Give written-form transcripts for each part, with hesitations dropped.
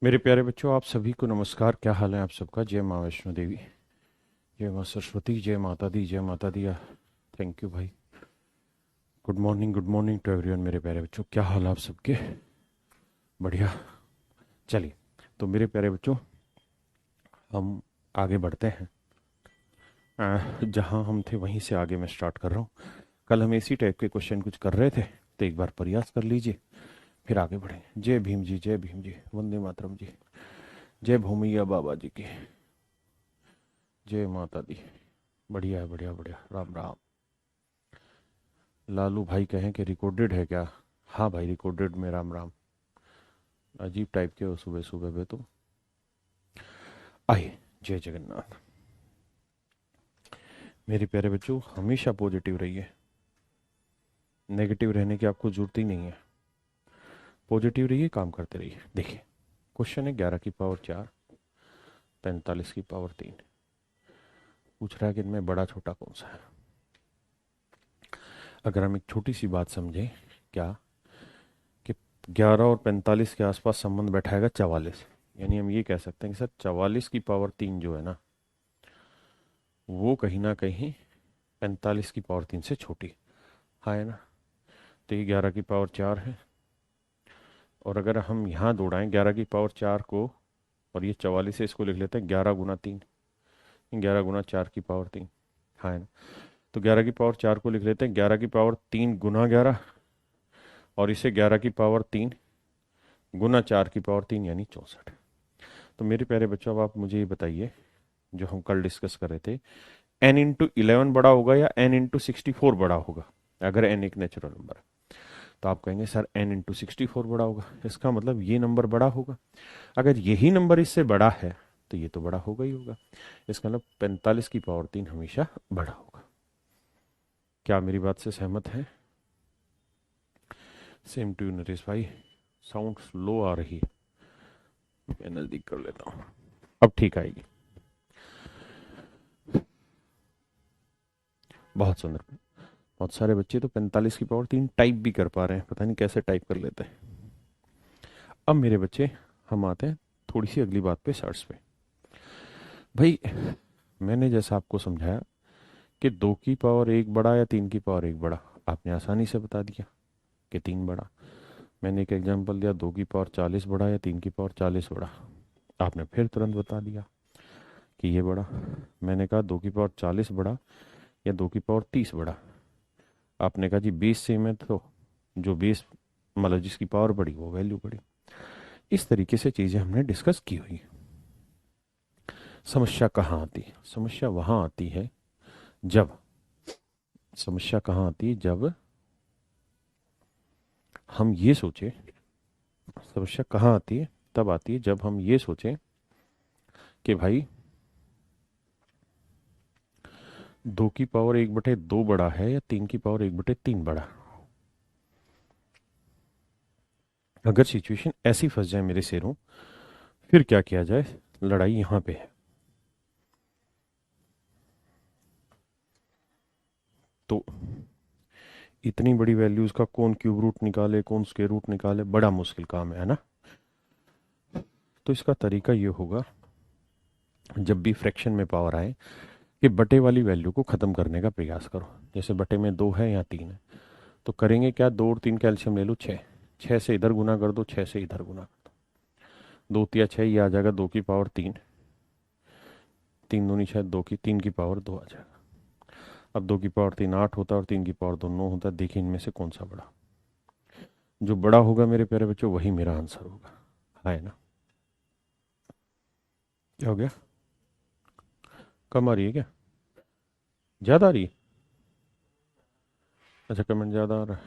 मेरे प्यारे बच्चों, आप सभी को नमस्कार। क्या हाल है आप सबका? जय माँ वैष्णो देवी, जय माँ सरस्वती, जय माता दी, जय माता दी। थैंक यू भाई। Good morning to everyone. मेरे प्यारे बच्चों, क्या हाल है आप सबके? बढ़िया। चलिए, तो मेरे प्यारे बच्चों, हम आगे बढ़ते हैं। जहाँ हम थे वहीं से आगे मैं स्टार्ट कर रहा हूँ। कल हम इसी टाइप के क्वेश्चन कुछ कर रहे थे, तो एक बार प्रयास कर लीजिए, फिर आगे बढ़ेंगे। जय भीम जी, जय भीम जी, वंदे मातरम जी, जय भूमिया बाबा जी की, जय माता दी। बढ़िया है, बढ़िया बढ़िया, राम राम। लालू भाई कहें कि रिकॉर्डेड है क्या? हाँ भाई, रिकॉर्डेड में। राम राम। अजीब टाइप के हो सुबह सुबह पे तो। आइए, जय जगन्नाथ। मेरे प्यारे बच्चों, हमेशा पॉजिटिव रहिए। नेगेटिव रहने की आपको जरूरत ही नहीं है। पॉजिटिव रहिए, काम करते रहिए। देखिए, क्वेश्चन है 11 की पावर 4, 45 की पावर 3। पूछ रहा है कि इनमें बड़ा छोटा कौन सा है। अगर हम एक छोटी सी बात समझें, क्या कि 11 और 45 के आसपास संबंध बैठाएगा 44, यानी हम ये कह सकते हैं कि सर 44 की पावर 3 जो है ना, वो कहीं ना कहीं 45 की पावर 3 से छोटी। हाँ, है ना? तो ये 11 की पावर 4 है। और अगर हम यहाँ दौड़ाएं 11 की पावर 4 को, और ये 44 है, इसको लिख लेते हैं 11 गुना 3, 11 गुना 4 की पावर 3। हाँ, है ना? तो 11 की पावर 4 को लिख लेते हैं 11 की पावर 3 गुना 11, और इसे 11 की पावर 3 गुना 4 की पावर 3, यानी 64। तो मेरे प्यारे बच्चों, अब आप मुझे ये बताइए, जो हम कल डिस्कस कर रहे थे, n×11 बड़ा होगा या n×64 बड़ा होगा? अगर n एक नेचुरल नंबर है, तो आप कहेंगे सर n×64 बड़ा होगा, इसका मतलब ये नंबर बड़ा होगा। अगर यही नंबर इससे बड़ा है, तो ये तो बड़ा होगा ही होगा। इसका मतलब 45 की पावर 3 हमेशा बड़ा होगा। क्या मेरी बात से सहमत है? सेम टू यू नरेश भाई। साउंड स्लो आ रही है, मैं नजदीक कर लेता हूँ, अब ठीक आएगी। बहुत सुंदर। बहुत सारे बच्चे तो 45 की पावर 3 टाइप भी कर पा रहे हैं, पता नहीं कैसे टाइप कर लेते हैं। अब मेरे बच्चे, हम आते हैं थोड़ी सी अगली बात पे, सर्च पे। भाई, मैंने जैसा आपको समझाया कि 2 की पावर 1 बड़ा या 3 की पावर 1 बड़ा, आपने आसानी से बता दिया कि 3 बड़ा। मैंने एक एग्जांपल दिया, 2 की पावर 40 बड़ा या 3 की पावर 40 बड़ा, आपने फिर तुरंत बता दिया कि ये बड़ा। मैंने कहा 2 की पावर 40 बड़ा या 2 की पावर 30 बड़ा, आपने कहा जी बेस सेम है, तो जो बेस मतलब जिसकी पावर बड़ी वो वैल्यू बड़ी। इस तरीके से चीज़ें हमने डिस्कस की हुई। समस्या कहाँ आती है? समस्या वहाँ आती है जब, समस्या कहाँ आती है जब हम ये सोचें, समस्या कहाँ आती है? तब आती है जब हम ये सोचें कि भाई 2 की पावर 1/2 बड़ा है या 3 की पावर 1/3 बड़ा। अगर सिचुएशन ऐसी फंस जाए मेरे शेरों, फिर क्या किया जाए? लड़ाई यहाँ पे है। तो इतनी बड़ी वैल्यूज का कौन क्यूब रूट निकाले, कौन स्क्वायर रूट निकाले, बड़ा मुश्किल काम है ना? तो इसका तरीका ये होगा, जब भी फ्रैक्शन में पावर आए, कि बटे वाली वैल्यू को खत्म करने का प्रयास करो। जैसे बटे में 2 है या 3 है, तो करेंगे क्या? 2 और 3 कैल्शियम ले लो, 6। 6 से इधर गुना कर दो, 6 से इधर गुना कर दो, 2 या 6, ये आ जाएगा 2 की पावर 3। 3 दूनी 6, 3 की पावर 2 आ जाएगा। अब 2 की पावर 3 8 होता है और 3 की पावर 2 9 होता है। देखिए इनमें से कौन सा बड़ा? जो बड़ा होगा मेरे प्यारे बच्चों, वही मेरा आंसर होगा। है ना? क्या हो गया? कम आ रही है क्या? ज़्यादा आ रही है? अच्छा, कमेंट ज़्यादा आ रहा है।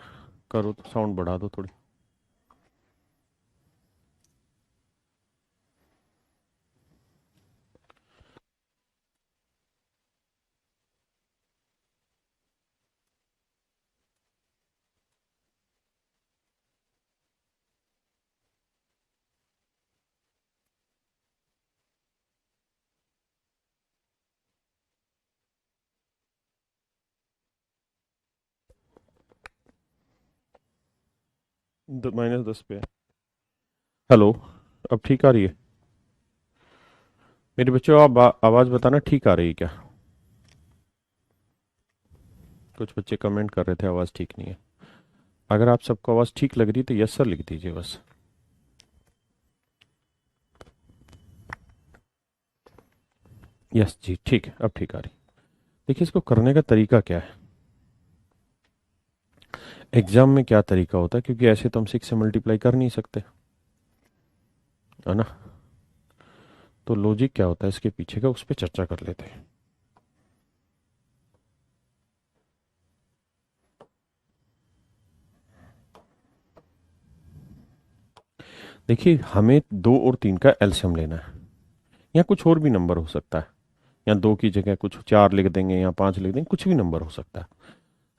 करो तो साउंड बढ़ा दो थोड़ी। -10 पे है। हेलो, अब ठीक आ रही है मेरे बच्चों? आप आवाज बताना ठीक आ रही है क्या? कुछ बच्चे कमेंट कर रहे थे आवाज ठीक नहीं है। अगर आप सबको आवाज ठीक लग रही है तो यस सर लिख दीजिए बस। यस जी ठीक है, अब ठीक आ रही। देखिए इसको करने का तरीका क्या है। एग्जाम में क्या तरीका होता है, क्योंकि ऐसे तो हम 6 से मल्टीप्लाई कर नहीं सकते, है ना। तो लॉजिक क्या होता है इसके पीछे का, उस पर चर्चा कर लेते हैं। देखिए हमें 2 और 3 का एलसीएम लेना है, या कुछ और भी नंबर हो सकता है, या 2 की जगह कुछ 4 लिख देंगे या 5 लिख देंगे, कुछ भी नंबर हो सकता है।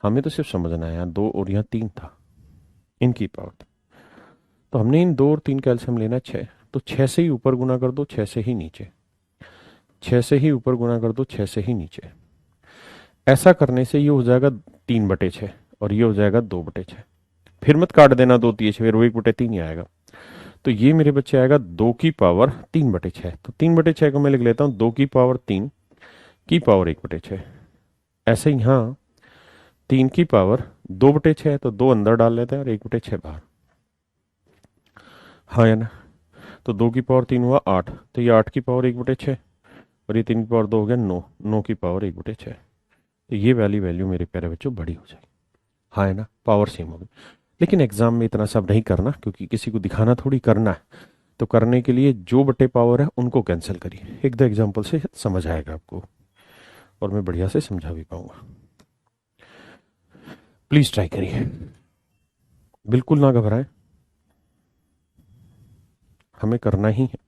हमें तो सिर्फ समझना है यहाँ 2 और यहाँ 3 था, इनकी पावर। तो हमने इन 2 और 3 का एलसीएम लेना है 6। तो 6 से ही ऊपर गुना कर दो, 6 से ही नीचे। 6 से ही ऊपर गुना कर दो, 6 से ही नीचे। ऐसा करने से ये हो जाएगा 3/6, और ये हो जाएगा 2/6। फिर मत काट देना 2 3, फिर वो 1/3 ही आएगा। तो ये मेरे बच्चे आएगा 2 की पावर 3/6। तो 3/6 को मैं लिख लेता हूँ 2 की पावर 3 की पावर 1/6। ऐसे ही यहाँ 3 की पावर 2/6 है, तो 2 अंदर डाल लेते हैं और 1/6 बाहर। हाँ या ना। तो 2 की पावर 3 हुआ 8, तो ये 8 की पावर 1/6, और ये 3 की पावर 2 हो गया 9, 9 की पावर 1/6। तो ये वाली वैल्यू मेरे प्यारे बच्चों बड़ी हो जाएगी। हाँ है ना, पावर सेम होगी। लेकिन एग्जाम में इतना सब नहीं करना, क्योंकि किसी को दिखाना थोड़ी करना है। तो करने के लिए जो बटे पावर है उनको कैंसिल करिए, एक दो एग्जाम्पल से समझ आएगा आपको, और मैं बढ़िया से समझा भी पाऊंगा। प्लीज ट्राई करिए, बिल्कुल ना घबराएं, हमें करना ही है।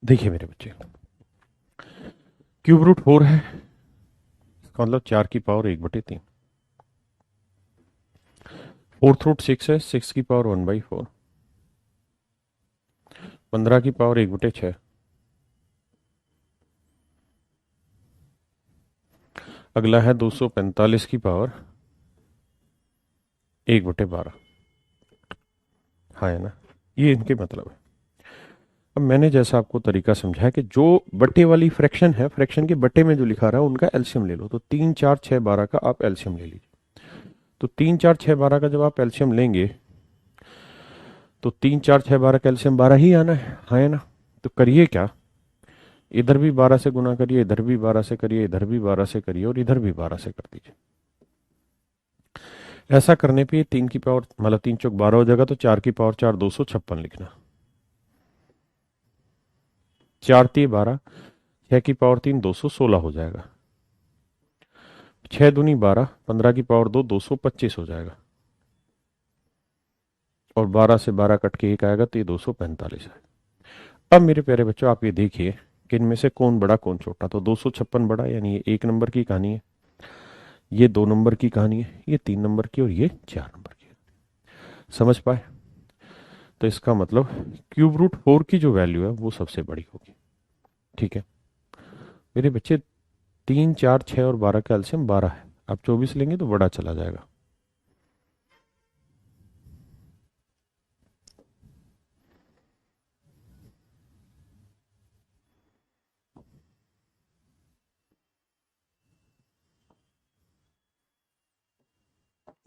देखिए मेरे बच्चे, क्यूब रूट 4 है, इसका मतलब 4 की पावर 1/3। फोर्थ रूट 6 है, 6 की पावर 1/4। 15 की पावर 1/6। अगला है 245 की पावर 1/12। हाँ है ना, ये इनके मतलब है। अब मैंने जैसा आपको तरीका समझाया कि जो बटे वाली फ्रैक्शन है, फ्रैक्शन के बटे में जो लिखा रहा है उनका एलसीएम ले लो। तो 3 4 6 12 का आप एलसीएम ले लीजिए। तो 3 4 6 12 का जब आप एलसीएम लेंगे, तो 3 4 6 12 का एलसीएम 12 ही आना है, हाँ है ना। तो करिए क्या, इधर भी 12 से गुना करिए, इधर भी 12 से करिए, इधर भी 12 से करिए, और इधर भी 12 से कर दीजिए। ऐसा करने पे 3 की पावर मतलब 3 चौक 12 हो जाएगा, तो 4 की पावर 4 256 लिखना। 4 3 12, 6 की पावर 3 216 हो जाएगा। 6 दूनी 12, 15 की पावर 2 225 हो जाएगा। और 12 से 12 कट के एक आएगा, तो ये 245 है। अब मेरे प्यारे बच्चों आप ये देखिए कि इनमें से कौन बड़ा कौन छोटा। तो 256 बड़ा, यानी ये 1 नंबर की कहानी है, ये 2 नंबर की कहानी है, ये 3 नंबर की, और ये 4 नंबर की। समझ पाए? तो इसका मतलब क्यूब रूट 4 की जो वैल्यू है वो सबसे बड़ी होगी। ठीक है मेरे बच्चे, 3 4 6 और 12 का एलसीएम 12 है। आप 24 लेंगे तो बड़ा चला जाएगा।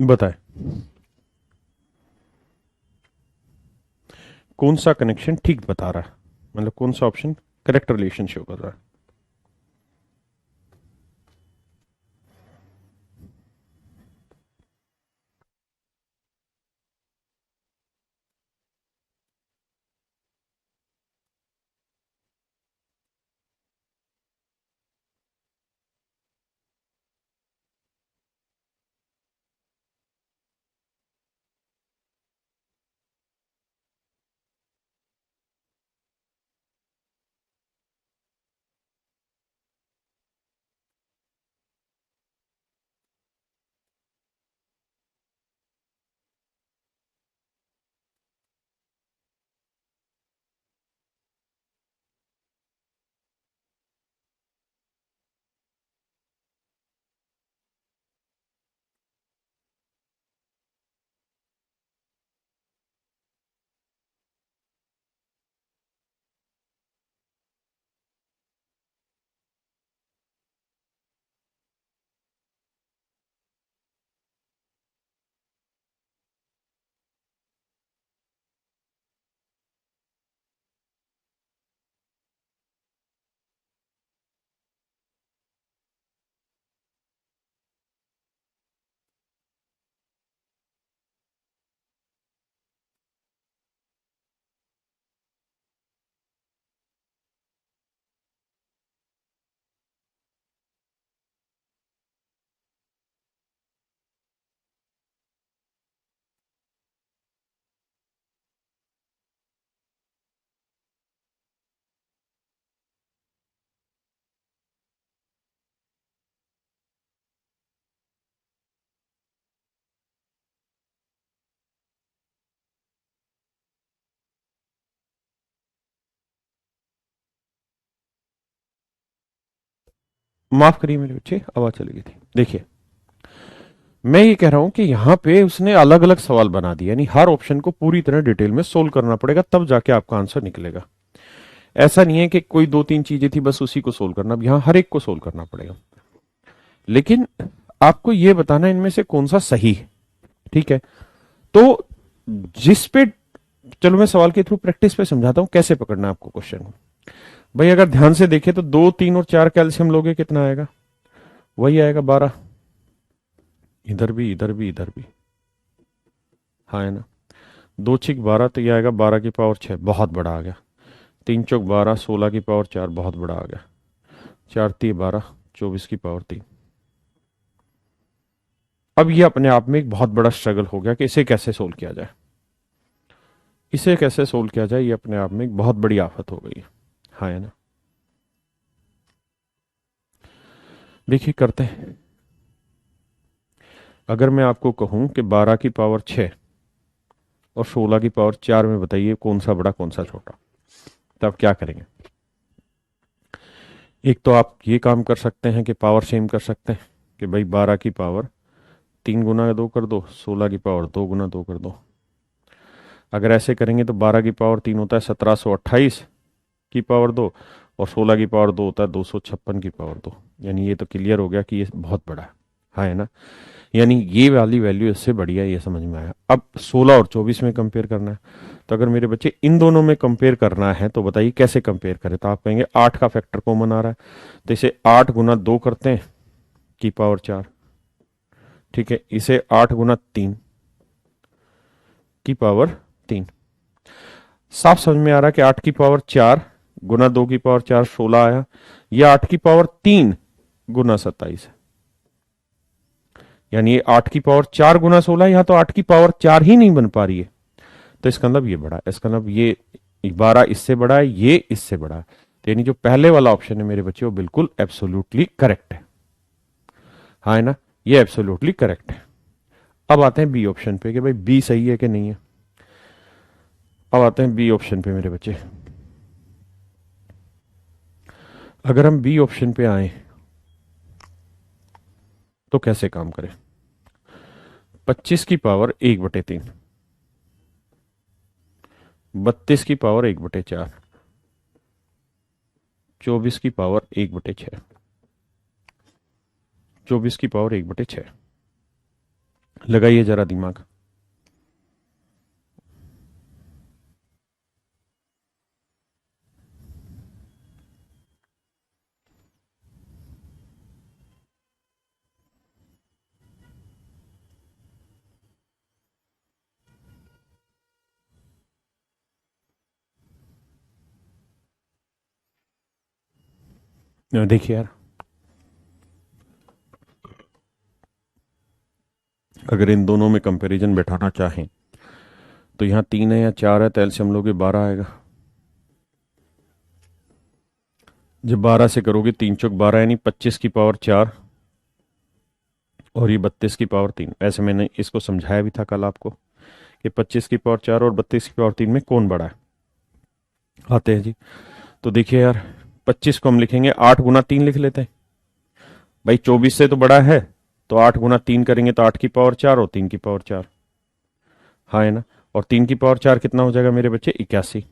बताए कौन सा कनेक्शन ठीक बता रहा है, मतलब कौन सा ऑप्शन करेक्ट रिलेशन शो कर रहा है। माफ करिए मेरे बच्चे, आवाज चली गई थी। देखिए, मैं ये कह रहा हूं कि यहां पे उसने अलग अलग सवाल बना दिया, यानी हर ऑप्शन को पूरी तरह डिटेल में सोल्व करना पड़ेगा, तब जाके आपका आंसर निकलेगा। ऐसा नहीं है कि कोई दो तीन चीजें थी बस उसी को सोल्व करना, अब यहां हर एक को सोल्व करना पड़ेगा। लेकिन आपको यह बताना इनमें से कौन सा सही है, ठीक है। तो जिस पे, चलो मैं सवाल के थ्रू प्रैक्टिस पे समझाता हूं कैसे पकड़ना है आपको क्वेश्चन को। भाई अगर ध्यान से देखें तो 2, 3 और 4 कैल्शियम लोगे कितना आएगा, वही आएगा 12। इधर भी, इधर भी, इधर भी, हाँ है ना। 2 6 12, तो ये आएगा 12 की पावर 6, बहुत बड़ा आ गया। 3 चौक 12, 16 की पावर 4, बहुत बड़ा आ गया। 4 3 12, 24 की पावर 3। अब ये अपने आप में एक बहुत बड़ा स्ट्रगल हो गया कि इसे कैसे सोल्व किया जाए। इसे कैसे सोल्व किया जाए, ये अपने आप में एक बहुत बड़ी आफत हो गई है, हाँ है ना। देखिए करते हैं। अगर मैं आपको कहूं कि 12 की पावर 6 और 16 की पावर 4 में बताइए कौन सा बड़ा कौन सा छोटा, तो आप क्या करेंगे। एक तो आप ये काम कर सकते हैं कि पावर सेम कर सकते हैं कि भाई 12 की पावर 3 गुना 2 कर दो, 16 की पावर 2 गुना 2 कर दो। अगर ऐसे करेंगे तो 12 की पावर 3 होता है 1728 की पावर 2, और 16 की पावर 2 होता है 256 की पावर 2। यानी ये तो क्लियर हो गया कि ये बहुत बड़ा है, हाँ है ना। यानी ये वाली वैल्यू इससे बढ़िया है, ये समझ में आया। अब 16 और 24 में कंपेयर करना है, तो अगर मेरे बच्चे इन दोनों में कंपेयर करना है तो बताइए कैसे कंपेयर करें। तो आप कहेंगे 8 का फैक्टर कॉमन आ रहा है, तो इसे 8 गुना 2 करते हैं की पावर 4, ठीक है। इसे 8 गुना 3 की पावर 3। साफ समझ में आ रहा है कि 8 की पावर 4 गुना 2 की पावर 4 16 आया, यह 8 की पावर 3 गुना 27 है। यानी ये 8 की पावर 4 गुना 16, यहां तो 8 की पावर 4 ही नहीं बन पा रही है, तो इसका मतलब ये बड़ा है, इसका मतलब ये 12 इससे बड़ा है, ये इससे बड़ा है। तो यानी जो पहले वाला ऑप्शन है मेरे बच्चे वो बिल्कुल एब्सोल्युटली करेक्ट है, हाँ है ना, ये एब्सोल्युटली करेक्ट है। अब आते हैं बी ऑप्शन पे कि भाई बी सही है कि नहीं है। अब आते हैं बी ऑप्शन पे मेरे बच्चे। अगर हम बी ऑप्शन पे आए तो कैसे काम करें। 25 की पावर 1/3, 32 की पावर 1/4, 24 की पावर 1/6, 24 की पावर 1/6, लगाइए जरा दिमाग। देखिए यार, अगर इन दोनों में कंपैरिजन बैठाना चाहें तो यहाँ 3 है या 4 है, तो एलसीएम लोगे 12 आएगा। जब 12 से करोगे 3 चौक 12 यानी 25 की पावर 4 और ये 32 की पावर 3। ऐसे मैंने इसको समझाया भी था कल आपको कि 25 की पावर 4 और 32 की पावर 3 में कौन बड़ा है। आते हैं जी। तो देखिए यार, 25 को हम लिखेंगे 8 गुना 3 लिख लेते हैं। भाई 24 से तो बड़ा है, तो 8 गुना 3 करेंगे तो 8 की पावर 4 और 3 की पावर 4। हाँ है ना। और 3 की पावर 4 कितना हो जाएगा मेरे बच्चे? 81।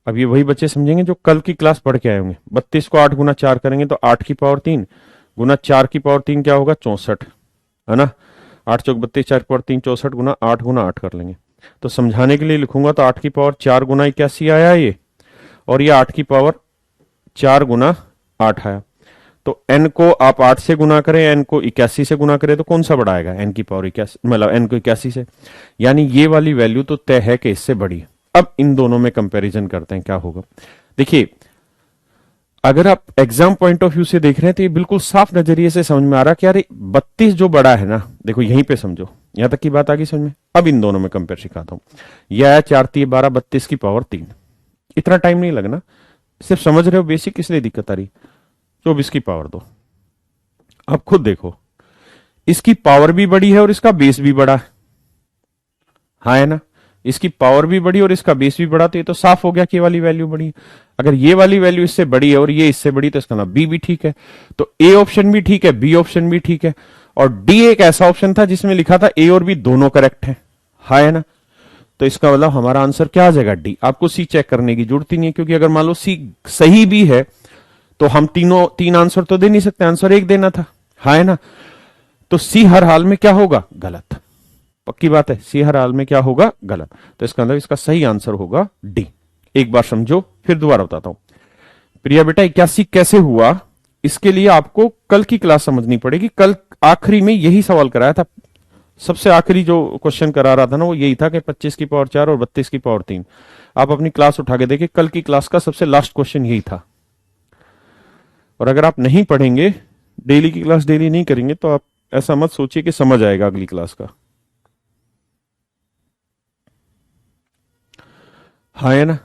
अब ये वही बच्चे समझेंगे जो कल की क्लास पढ़ के आए होंगे। 32 को 8 गुना 4 करेंगे तो 8 की पावर 3 गुना 4 की पावर 3 क्या होगा? 64, है ना। 8 चौक 32, 4 की पावर 3 64 गुना 8 कर लेंगे। तो समझाने के लिए लिखूंगा तो 8 की पावर 4 गुना 81 आया ये, और ये 8 की पावर 4 गुना 8 आया। तो n को आप 8 से गुना करें, n को 81 से गुना करें, तो कौन सा बड़ा आएगा? n की पावर 81, मतलब n को 81 से। यानी ये वाली वैल्यू तो तय है कि इससे बड़ी है। अब इन दोनों में कंपैरिजन करते हैं क्या होगा। देखिए, अगर आप एग्जाम पॉइंट ऑफ व्यू से देख रहे हैं तो ये बिल्कुल साफ नजरिए से समझ में आ रहा है कि यार 32 जो बड़ा है ना, देखो यहीं पे समझो, यहां तक की बात आ गई समझ में। अब इन दोनों में कंपेयर सिखाता हूं। यह आया 4×3 = 12, 32 की पावर 3। इतना टाइम नहीं लगना, सिर्फ समझ रहे हो बेसिक, इसलिए दिक्कत आ रही। 24 की पावर 2। अब खुद देखो, इसकी पावर भी बड़ी है और इसका बेस भी बड़ा है। हाँ है ना। इसकी पावर भी बड़ी और इसका बेस भी बड़ा, तो ये तो साफ हो गया कि ये वाली वैल्यू बड़ी है। अगर ये वाली वैल्यू इससे बड़ी है और ये इससे बड़ी, तो इसका मतलब बी भी ठीक है। तो ए ऑप्शन भी ठीक है, बी ऑप्शन भी ठीक है, और डी एक ऐसा ऑप्शन था जिसमें लिखा था ए और बी दोनों करेक्ट है। हाँ है ना। तो इसका मतलब हमारा आंसर क्या आ जाएगा? डी। आपको सी चेक करने की जरूरत ही नहीं है, क्योंकि अगर मान लो सी सही भी है तो हम तीन आंसर तो दे नहीं सकते, आंसर एक देना था। हाँ है ना। तो सी हर हाल में क्या होगा? गलत। पक्की बात है, सी हर हाल में क्या होगा? गलत। तो इसका मतलब इसका सही आंसर होगा डी। एक बार समझो, फिर दोबारा बताता हूं। प्रिया बेटा 81 कैसे हुआ, इसके लिए आपको कल की क्लास समझनी पड़ेगी। कल आखिरी में यही सवाल कराया था, सबसे आखिरी जो क्वेश्चन करा रहा था ना, वो यही था कि 25 की पावर 4 और 32 की पावर 3। आप अपनी क्लास उठा के देखिए, कल की क्लास का सबसे लास्ट क्वेश्चन यही था। और अगर आप नहीं पढ़ेंगे, डेली की क्लास डेली नहीं करेंगे, तो आप ऐसा मत सोचिए कि समझ आएगा अगली क्लास का। हाँ है ना।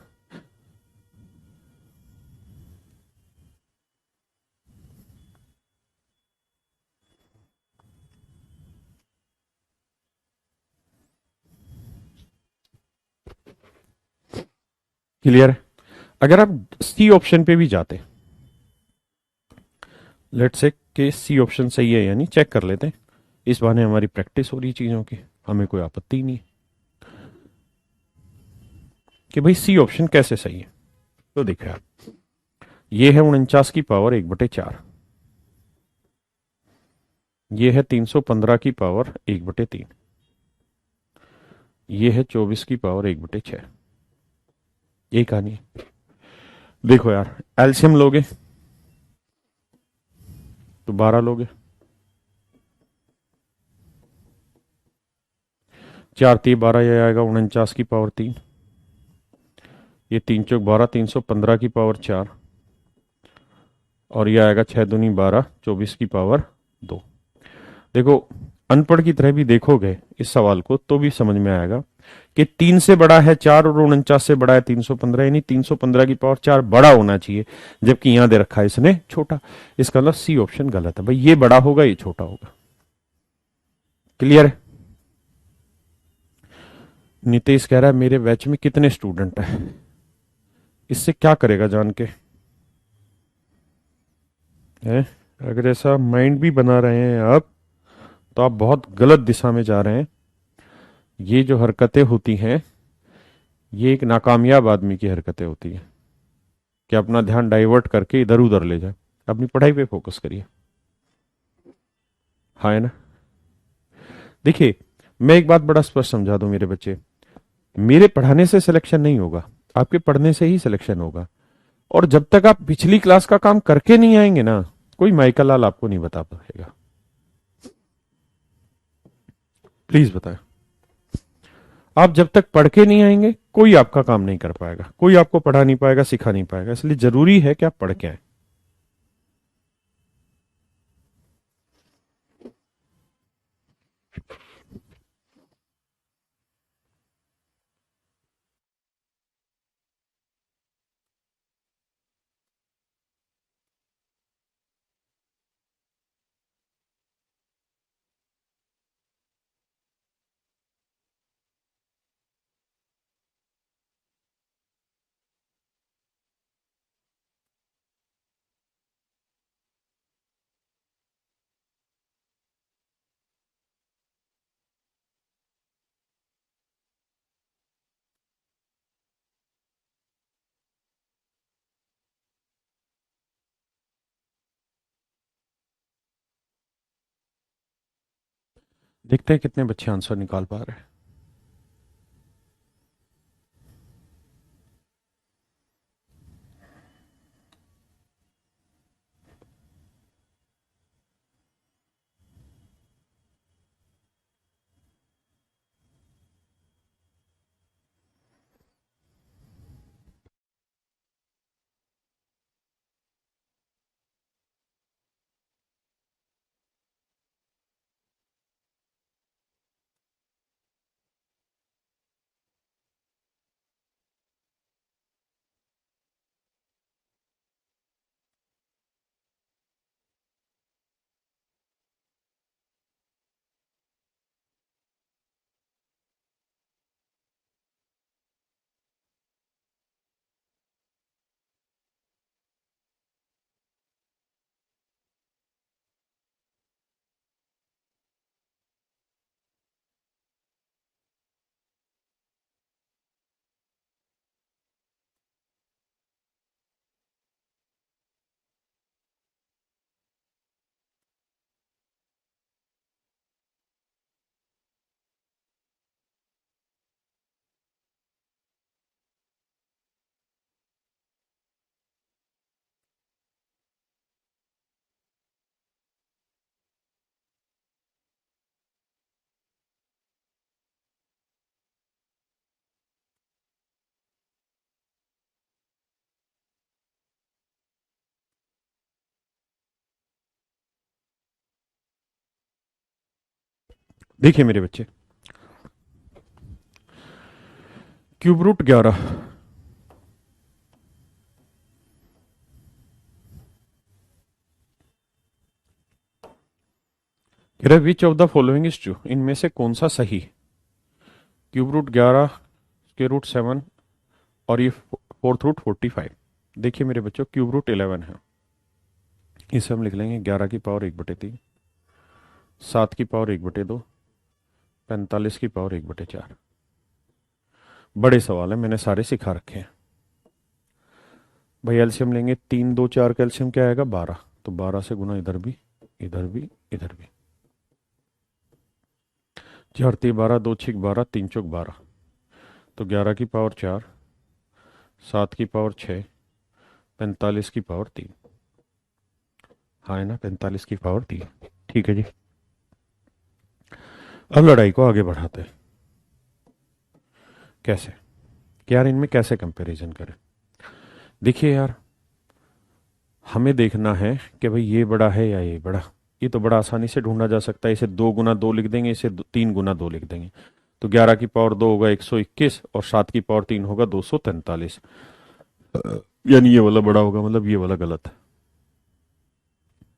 क्लियर है। अगर आप सी ऑप्शन पे भी जाते, लेट से कि सी ऑप्शन सही है, यानी चेक कर लेते हैं, इस बहाने हमारी प्रैक्टिस हो रही चीजों की, हमें कोई आपत्ति नहीं कि भाई सी ऑप्शन कैसे सही है। तो देखिए आप, ये है 49 की पावर 1/4, ये है 315 की पावर 1/3, ये है 24 की पावर 1/6। ये कहानी है। देखो यार, एलसीएम लोगे तो 12 लोगे, 4×3 = 12, ये आएगा 49 की पावर 3, ये 3×4 = 12, 315 की पावर 4, और ये आएगा 6×2 = 12, 24 की पावर 2। देखो, अनपढ़ की तरह भी देखोगे इस सवाल को तो भी समझ में आएगा कि 3 से बड़ा है 4 और 49 से बड़ा है 315, यानी 315 की पावर 4 बड़ा होना चाहिए, जबकि यहां दे रखा है इसने छोटा। इसका मतलब सी ऑप्शन गलत है भाई, ये बड़ा होगा ये छोटा होगा। क्लियर है। नितेश कह रहा है मेरे बैच में कितने स्टूडेंट हैं, इससे क्या करेगा जान के है। अगर ऐसा माइंड भी बना रहे हैं आप, तो आप बहुत गलत दिशा में जा रहे हैं। ये जो हरकतें होती हैं, ये एक नाकामयाब आदमी की हरकतें होती हैं, कि अपना ध्यान डाइवर्ट करके इधर उधर ले जाए। अपनी पढ़ाई पे फोकस करिए। हाँ है ना। देखिए, मैं एक बात बड़ा स्पष्ट समझा दूं मेरे बच्चे, मेरे पढ़ाने से सिलेक्शन नहीं होगा, आपके पढ़ने से ही सिलेक्शन होगा। और जब तक आप पिछली क्लास का काम करके नहीं आएंगे ना, कोई माइकल लाल आपको नहीं बता पाएगा। प्लीज बताएं। आप जब तक पढ़ के नहीं आएंगे, कोई आपका काम नहीं कर पाएगा, कोई आपको पढ़ा नहीं पाएगा, सिखा नहीं पाएगा। इसलिए जरूरी है कि आप पढ़ के आए। देखते हैं कितने बच्चे आंसर निकाल पा रहे हैं। देखिए मेरे बच्चे, क्यूब रूट 11, कह रहे which of the following is true, इनमें से कौन सा सही। क्यूब रूट 11, स्क्वायर रूट 7, और ये फोर्थ रूट 45। देखिए मेरे बच्चों, क्यूब रूट 11 है, इसे हम लिख लेंगे 11 की पावर 1/3, 7 की पावर 1/2, 45 की पावर 1/4। बड़े सवाल है, मैंने सारे सिखा रखे हैं भाई। एलसीएम लेंगे, 3 2 4 का एलसीएम क्या आएगा, 12। तो 12 से गुना इधर भी, इधर भी, इधर भी। 4 3 12, 2 6 12, 3 4 12। तो 11 की पावर 4, 7 की पावर 6, 45 की पावर 3। हाँ है ना, 45 की पावर 3। ठीक है जी। अब लड़ाई को आगे बढ़ाते हैं। कैसे कि यार इनमें कैसे कंपैरिजन करें। देखिए यार, हमें देखना है कि भाई ये बड़ा है या ये बड़ा। ये तो बड़ा आसानी से ढूंढा जा सकता है, इसे 2 गुना 2 लिख देंगे, इसे 3 गुना 2 लिख देंगे। तो 11 की पावर 2 होगा 121, और 7 की पावर 3 होगा 243। यानी ये वाला बड़ा होगा, मतलब ये वाला गलत है,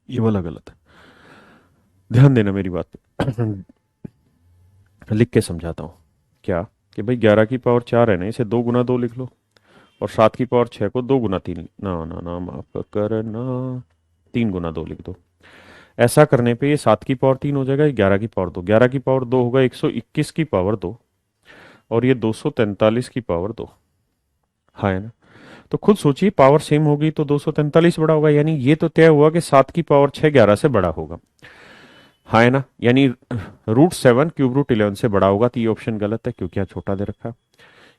ये वाला गलत है। ध्यान देना मेरी बात पे। लिख के समझाता हूँ। क्या कि भाई 11 की पावर 4 है ना, इसे 2 गुना 2 लिख लो, और 7 की पावर 6 को 2 गुना 3, ना ना ना माफ करना, 3 गुना 2 लिख दो। ऐसा करने पे ये 7 की पावर 3 हो जाएगा, ये 11 की पावर 2। 11 की पावर 2 होगा 121 की पावर 2, और ये 243 की पावर 2। हाँ है ना। तो खुद सोचिए, पावर सेम होगी तो 243 बड़ा होगा, यानी ये तो तय हुआ कि 7 की पावर 6 11 से बड़ा होगा। हाँ है ना, यानी √7 √11 से बड़ा होगा, तो ये ऑप्शन गलत है क्योंकि यहाँ छोटा दे रखा है।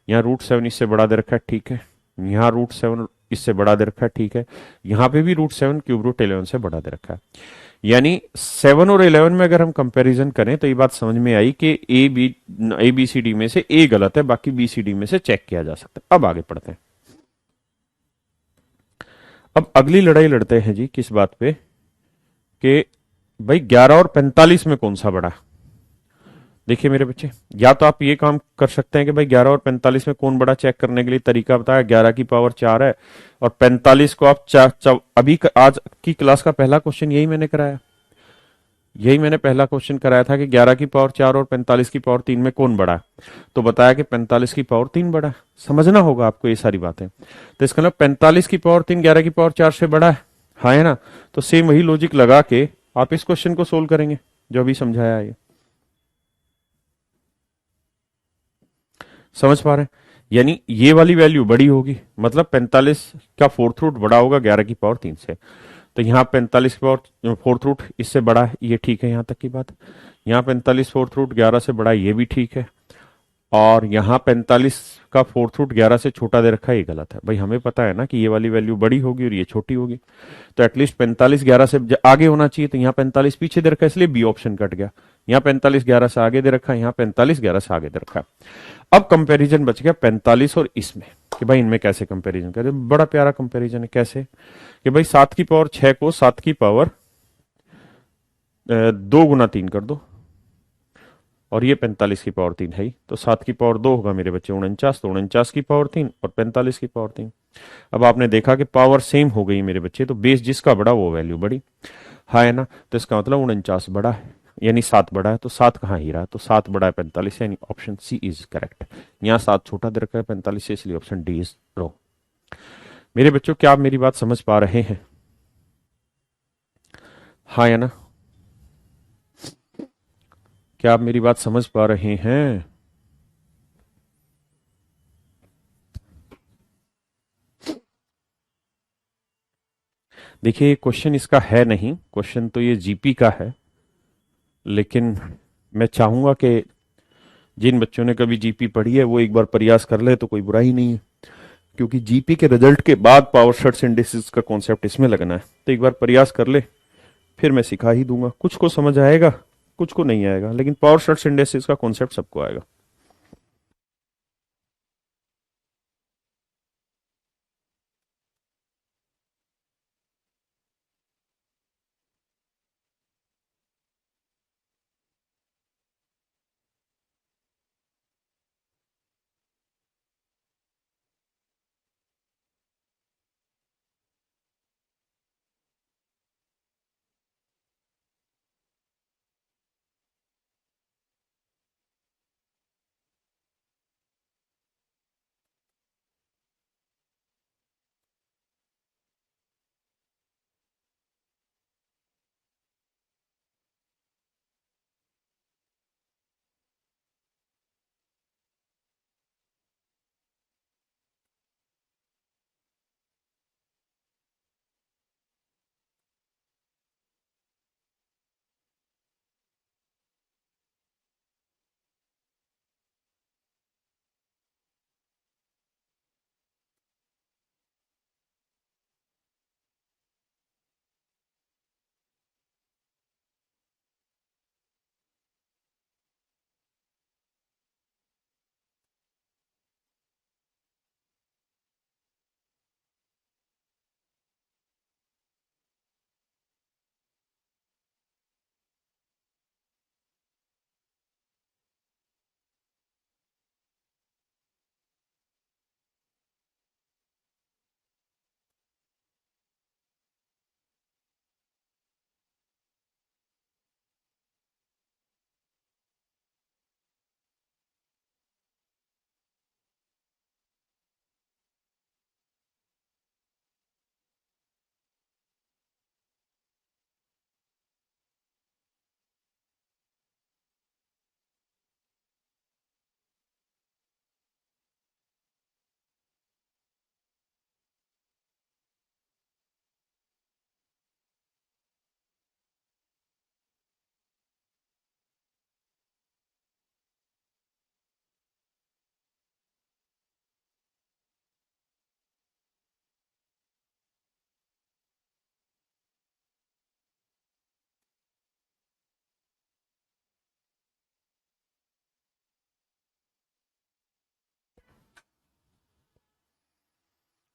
यहाँ √7 इससे बड़ा दे रखा है, ठीक है। यहाँ √7 इससे बड़ा दे रखा है, ठीक है। यहाँ पे भी √7 √11 से बड़ा दे रखा है। यानी 7 और 11 में अगर हम कंपैरिजन करें तो ये बात समझ में आई कि ए बी सी डी में से ए गलत है, बाकी बी सी डी में से चेक किया जा सकता है। अब आगे पढ़ते हैं। अब अगली लड़ाई लड़ते हैं जी किस बात पे, कि भाई 11 और 45 में कौन सा बड़ा। देखिए मेरे बच्चे, या तो आप ये काम कर सकते हैं कि भाई 11 और 45 में कौन बड़ा चेक करने के लिए तरीका बताया। 11 की पावर 4 है और 45 को आप आज की क्लास का पहला क्वेश्चन यही मैंने पहला क्वेश्चन कराया था कि 11 की पावर 4 और 45 की पावर 3 में कौन बड़ा है। तो बताया कि 45 की पावर 3 बड़ा है। समझना होगा आपको ये सारी बातें। तो इसका मतलब 45 की पावर 3 11 की पावर 4 से बड़ा है, हाँ है ना। तो सेम वही लॉजिक लगा के आप इस क्वेश्चन को सोल्व करेंगे जो अभी समझाया है। समझ पा रहे हैं? यानी ये वाली वैल्यू बड़ी होगी, मतलब 45 का फोर्थ रूट बड़ा होगा 11 की पावर 3 से। तो यहाँ 45 पावर फोर्थ रूट इससे बड़ा है, ये ठीक है, यहाँ तक की बात। यहाँ 45 फोर्थ रूट 11 से बड़ा है, ये भी ठीक है। और यहाँ 45 का फोर्थ रूट 11 से छोटा दे रखा है, ये गलत है। भाई हमें पता है ना कि ये वाली वैल्यू बड़ी होगी और ये छोटी होगी। तो एटलीस्ट 45 11 से आगे होना चाहिए, तो यहाँ 45 पीछे दे रखा है, इसलिए बी ऑप्शन कट गया। यहाँ 45 11 से आगे दे रखा है, यहाँ 45 11 से आगे दे रखा है। अब कंपैरिजन बच गया 45 और इसमें, कि भाई इनमें कैसे कंपैरिजन करें। बड़ा प्यारा कंपैरिजन है। कैसे? कि भाई 7 की पावर 6 को 7 की पावर 2 गुना 3 कर दो, और ये 45 की पावर 3 है ही, तो 7 की पावर 2 होगा मेरे बच्चे 49, तो 49 की पावर 3 और 45 की पावर 3। अब आपने देखा कि पावर सेम हो गई मेरे बच्चे, तो बेस जिसका बड़ा वो वैल्यू बड़ी, हाँ है ना। तो इसका मतलब 49 बड़ा है, यानी 7 बड़ा है। तो 7 कहाँ ही रहा, तो 7 बड़ा है 45 से, यानी ऑप्शन सी इज करेक्ट। यहाँ 7 छोटा दे रखा है 45 से, इसलिए ऑप्शन डी इज रॉन्ग। मेरे बच्चों, क्या आप मेरी बात समझ पा रहे हैं? हाँ या ना? क्या आप मेरी बात समझ पा रहे हैं? देखिए क्वेश्चन इसका है नहीं, क्वेश्चन तो ये जीपी का है। लेकिन मैं चाहूंगा कि जिन बच्चों ने कभी जीपी पढ़ी है वो एक बार प्रयास कर ले, तो कोई बुराई नहीं है। क्योंकि जीपी के रिजल्ट के बाद पावर शर्ट्स इंडिसेस का कॉन्सेप्ट इसमें लगना है, तो एक बार प्रयास कर ले, फिर मैं सिखा ही दूंगा। कुछ को समझ आएगा, कुछ को नहीं आएगा, लेकिन पावर शर्ट्स इंडिसेस का कॉन्सेप्ट सबको आएगा।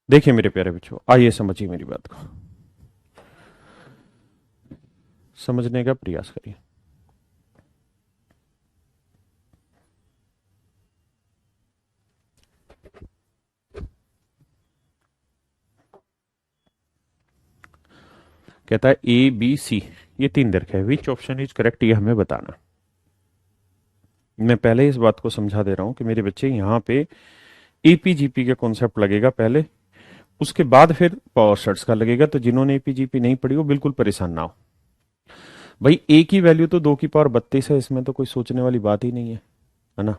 देखिए मेरे प्यारे बच्चों, आइए समझिए मेरी बात को, समझने का प्रयास करिए। कहता है ए बी सी, ये तीन दीर्घ है, विच ऑप्शन इज करेक्ट, ये हमें बताना। मैं पहले इस बात को समझा दे रहा हूं कि मेरे बच्चे यहाँ पे एपीजीपी का कॉन्सेप्ट लगेगा पहले, उसके बाद फिर पावर शर्ट्स का लगेगा। तो जिन्होंने एपीजीपी नहीं पढ़ी वो बिल्कुल परेशान ना हो। भाई ए की वैल्यू तो 2 की पावर 32 है, इसमें तो कोई सोचने वाली बात ही नहीं है ना।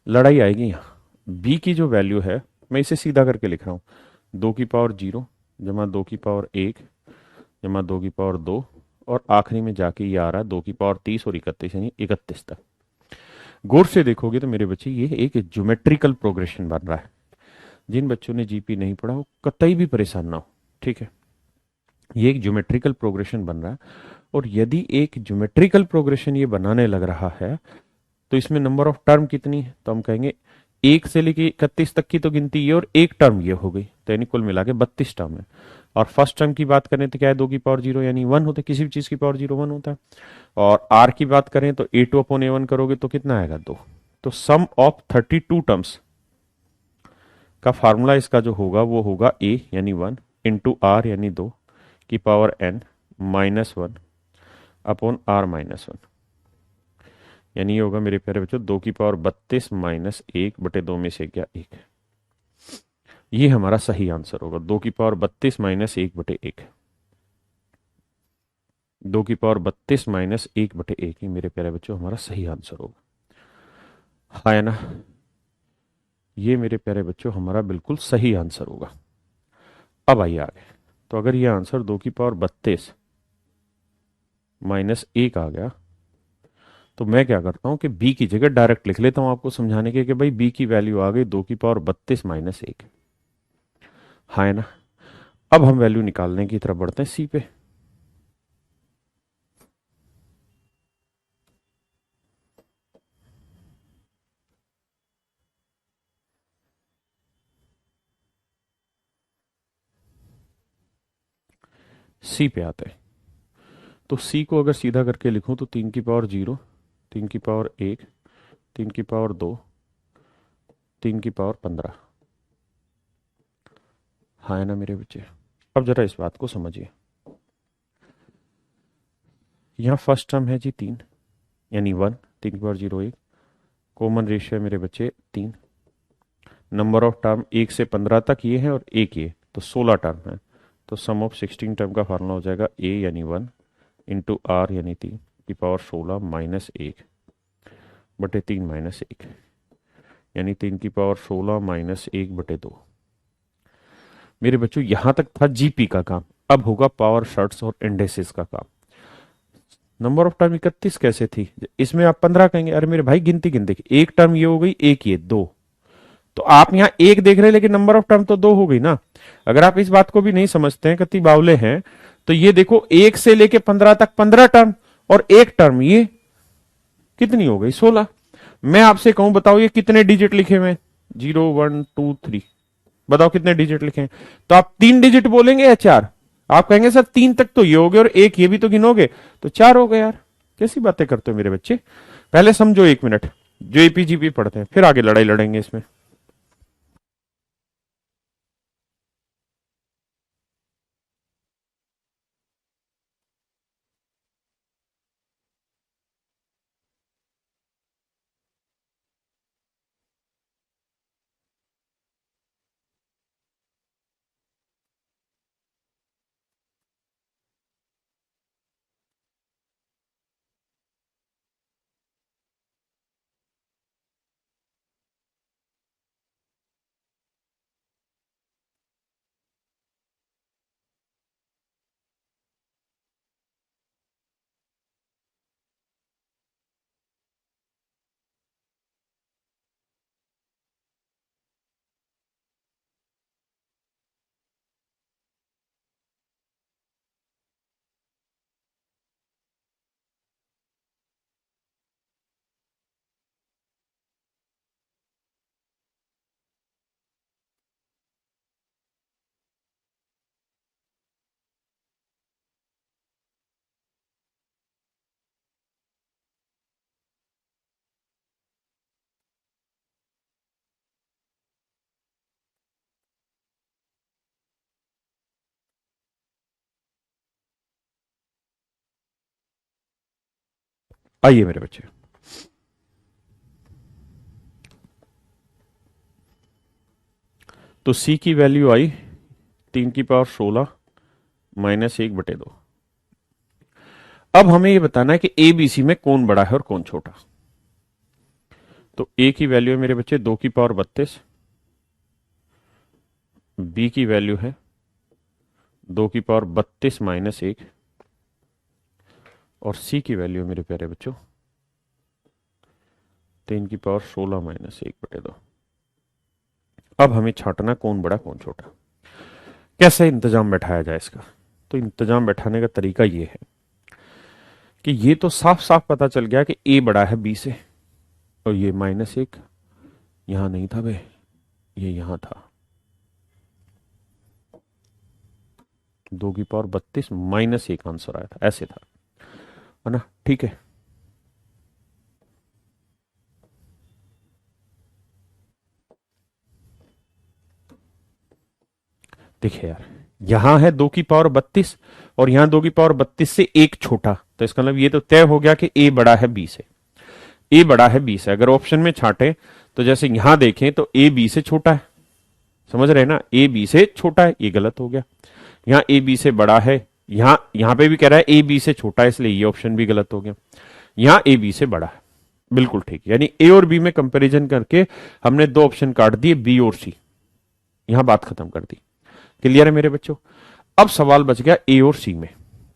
लड़ाई आएगी यहाँ। बी की जो वैल्यू है, मैं इसे सीधा करके लिख रहा हूँ, 2 की पावर 0 जमा 2 की पावर 1 जमा 2 की पावर 2, और आखिरी में जाके ये आ रहा है 2 की पावर 30 और 31, यानी 31 तक। गौर से देखोगे तो मेरे बच्चे ये एक ज्योमेट्रिकल प्रोग्रेशन बन रहा है। जिन बच्चों ने जीपी नहीं पढ़ा वो कतई भी परेशान ना हो, ठीक है। ये एक ज्योमेट्रिकल प्रोग्रेशन बन रहा है, और यदि एक ज्योमेट्रिकल प्रोग्रेशन ये बनाने लग रहा है तो इसमें नंबर ऑफ टर्म कितनी है, तो हम कहेंगे 1 से लेके 31 तक की तो गिनती ये, और एक टर्म ये हो गई, तो यानी कुल मिला के 32 टर्म है। और फर्स्ट टर्म की बात करें तो क्या है, 2 की पावर 0 यानी 1 होता है, किसी भी चीज की पावर 0 1 होता है। और आर की बात करें तो A2/A1 करोगे तो कितना आएगा, 2। तो सम ऑफ 32 टर्म्स का फार्मूला इसका जो होगा वो होगा ए यानी 1 इंटू आर यानी 2 की पावर n -1 अपॉन आर -1, यानी ये होगा मेरे प्यारे बच्चों 2 की पावर 32 -1/2 में से क्या 1। ये हमारा सही आंसर होगा, 2 की पावर 32 -1/1। 2 की पावर 32 -1/1 ही मेरे प्यारे बच्चों हमारा सही आंसर होगा, है ना। ये मेरे प्यारे बच्चों हमारा बिल्कुल सही आंसर होगा। अब आइए आगे। तो अगर ये आंसर 2 की पावर 32 -1 आ गया, तो मैं क्या करता हूं कि बी की जगह डायरेक्ट लिख लेता हूं आपको समझाने के, कि भाई बी की वैल्यू आ गई 2 की पावर 32 -1, है ना। अब हम वैल्यू निकालने की तरफ बढ़ते हैं सी पे। सी पे आते हैं। तो सी को अगर सीधा करके लिखूं तो 3 की पावर 0, 3 की पावर 1, 3 की पावर 2, 3 की पावर 15, हाँ है ना मेरे बच्चे। अब जरा इस बात को समझिए, यहाँ फर्स्ट टर्म है जी 3 यानी 1, 3 की पावर 0 1, कॉमन रेशियो है मेरे बच्चे 3, नंबर ऑफ टर्म 1 से 15 तक ये है और एक ये, तो 16 टर्म है। तो सम ऑफ 16 टर्म का फार्मूला हो जाएगा ए यानी 1 इंटू आर यानी 3 की पावर 16 -1/3 यानी 3 की पावर 16 -1/2। मेरे बच्चों यहां तक था जीपी का काम, अब होगा पावर शर्ट्स और इंडेसिस का काम। नंबर ऑफ टर्म 31 कैसे थी, इसमें आप 15 कहेंगे, अरे मेरे भाई गिनती गिनती, एक टर्म ये हो गई, एक ये 2, तो आप यहाँ एक देख रहे हैं लेकिन नंबर ऑफ टर्म तो 2 हो गई ना। अगर आप इस बात को भी नहीं समझते हैं, कति बावले हैं, तो ये देखो 1 से लेके 15 तक 15 टर्म, और एक टर्म ये कितनी हो गई, 16। मैं आपसे कहूं बताओ ये कितने डिजिट लिखे हुए हैं, 0 1 2 3, बताओ कितने डिजिट लिखे हैं। तो आप 3 डिजिट बोलेंगे या 4, आप कहेंगे सर 3 तक तो ये हो गए और एक ये भी तो गिनोगे, तो 4 हो गए यार। कैसी बातें करते हो मेरे बच्चे, पहले समझो 1 मिनट, जो एपीजीपी पढ़ते हैं, फिर आगे लड़ाई लड़ेंगे इसमें। आइए मेरे बच्चे, तो c की वैल्यू आई 3 की पावर 16 -1/2। अब हमें ये बताना है कि ए बी सी में कौन बड़ा है और कौन छोटा। तो ए की वैल्यू है मेरे बच्चे 2 की पावर 32, बी की वैल्यू है 2 की पावर 32 - 1, और सी की वैल्यू है मेरे प्यारे बच्चों 3 की पावर 16 -1/2। अब हमें छांटना कौन बड़ा कौन छोटा। कैसे इंतजाम बैठाया जाए इसका। तो इंतजाम बैठाने का तरीका ये है कि ये तो साफ साफ पता चल गया कि ए बड़ा है बी से, और ये -1 यहां नहीं था बे, ये यहां था। 2 की पावर 32 - 1 आंसर आया था, ऐसे था, है ना। ठीक है, देखिए यार, यहां है 2 की पावर 32 और यहां 2 की पावर 32 से एक छोटा, तो इसका मतलब ये तो तय हो गया कि ए बड़ा है बी से। ए बड़ा है बी से, अगर ऑप्शन में छांटे तो जैसे यहां देखें तो ए बी से छोटा है, समझ रहे हैं ना, ए बी से छोटा है, ये गलत हो गया। यहाँ ए बी से बड़ा है, यहां पे भी कह रहा है ए बी से छोटा है, इसलिए ये ऑप्शन भी गलत हो गया। यहां ए बी से बड़ा है, बिल्कुल ठीक, यानी ए और बी में कंपैरिजन करके हमने दो ऑप्शन काट दिए, बी और सी, यहां बात खत्म कर दी। क्लियर है मेरे बच्चों। अब सवाल बच गया ए और सी में,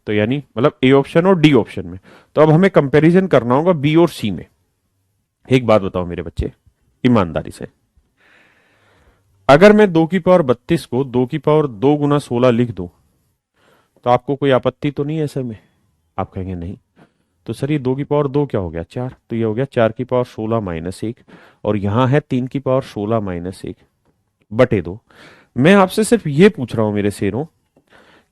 तो यानी मतलब ए ऑप्शन और डी ऑप्शन में। तो अब हमें कंपैरिजन करना होगा बी और सी में। एक बात बताओ मेरे बच्चे, ईमानदारी से, अगर मैं 2 की पावर 32 को 2 की पावर 2 × 16 लिख दूं तो आपको कोई आपत्ति तो नहीं है ऐसे में। आप कहेंगे नहीं। तो सर ये 2 की पावर 2 क्या हो गया, 4, तो ये हो गया 4 की पावर 16 -1, और यहां है 3 की पावर 16 -1 बटे 2। मैं आपसे सिर्फ ये पूछ रहा हूं मेरे शेरों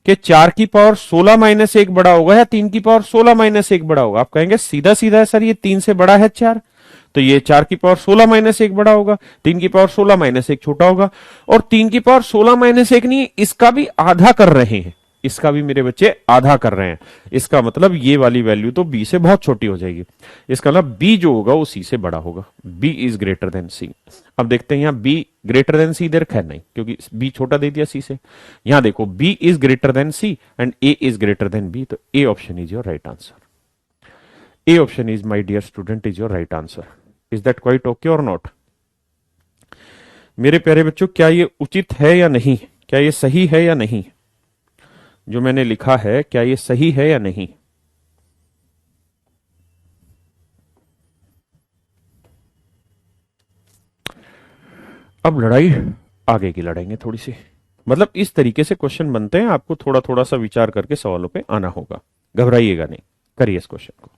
कि 4 की पावर 16 -1 बड़ा होगा या 3 की पावर 16 -1 बड़ा होगा। आप कहेंगे सीधा सीधा है सर, ये 3 से बड़ा है 4, तो ये 4 की पावर 16 -1 बड़ा होगा, 3 की पावर 16 -1 छोटा होगा। और 3 की पावर 16 -1 नहीं, इसका भी आधा कर रहे हैं, इसका भी मेरे बच्चे आधा कर रहे हैं। इसका मतलब ये वाली वैल्यू तो बी से बहुत छोटी हो जाएगी। इसका मतलब बी जो होगा वो सी से बड़ा होगा, बी इज ग्रेटर देन सी। अब देखते हैं, यहाँ बी ग्रेटर देन सी इधर खैर नहीं, क्योंकि बी छोटा दे दिया सी से। यहां देखो B is greater than C and A is greater than B, तो A option is your right answer. A option is my dear student is your right answer. Is that quite okay और not. मेरे प्यारे बच्चों, क्या ये उचित है या नहीं, क्या ये सही है या नहीं, जो मैंने लिखा है क्या ये सही है या नहीं। अब लड़ाई आगे की लड़ेंगे थोड़ी सी, मतलब इस तरीके से क्वेश्चन बनते हैं, आपको थोड़ा थोड़ा सा विचार करके सवालों पे आना होगा, घबराइएगा नहीं, करिए इस क्वेश्चन को।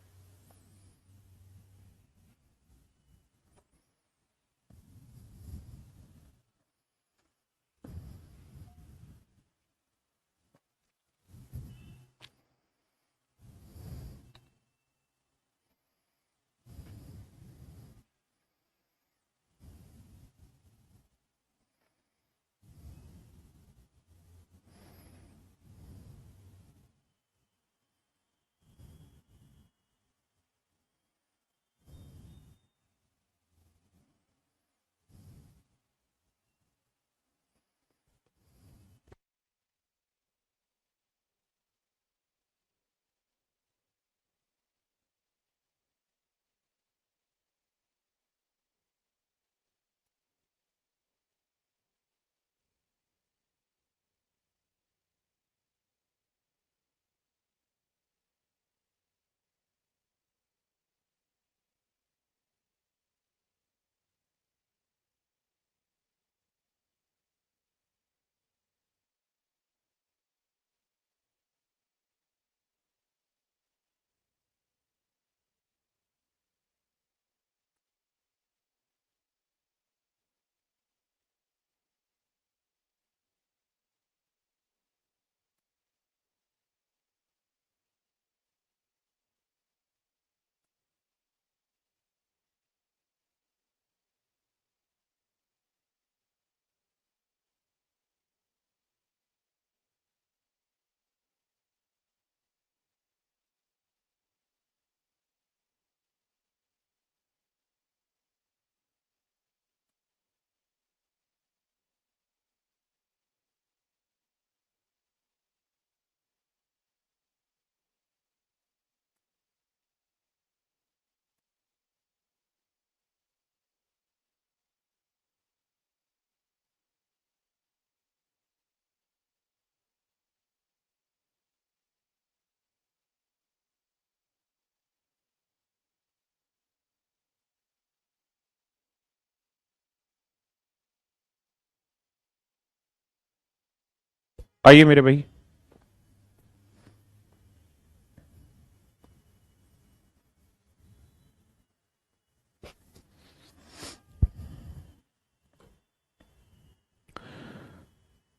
आइए मेरे भाई,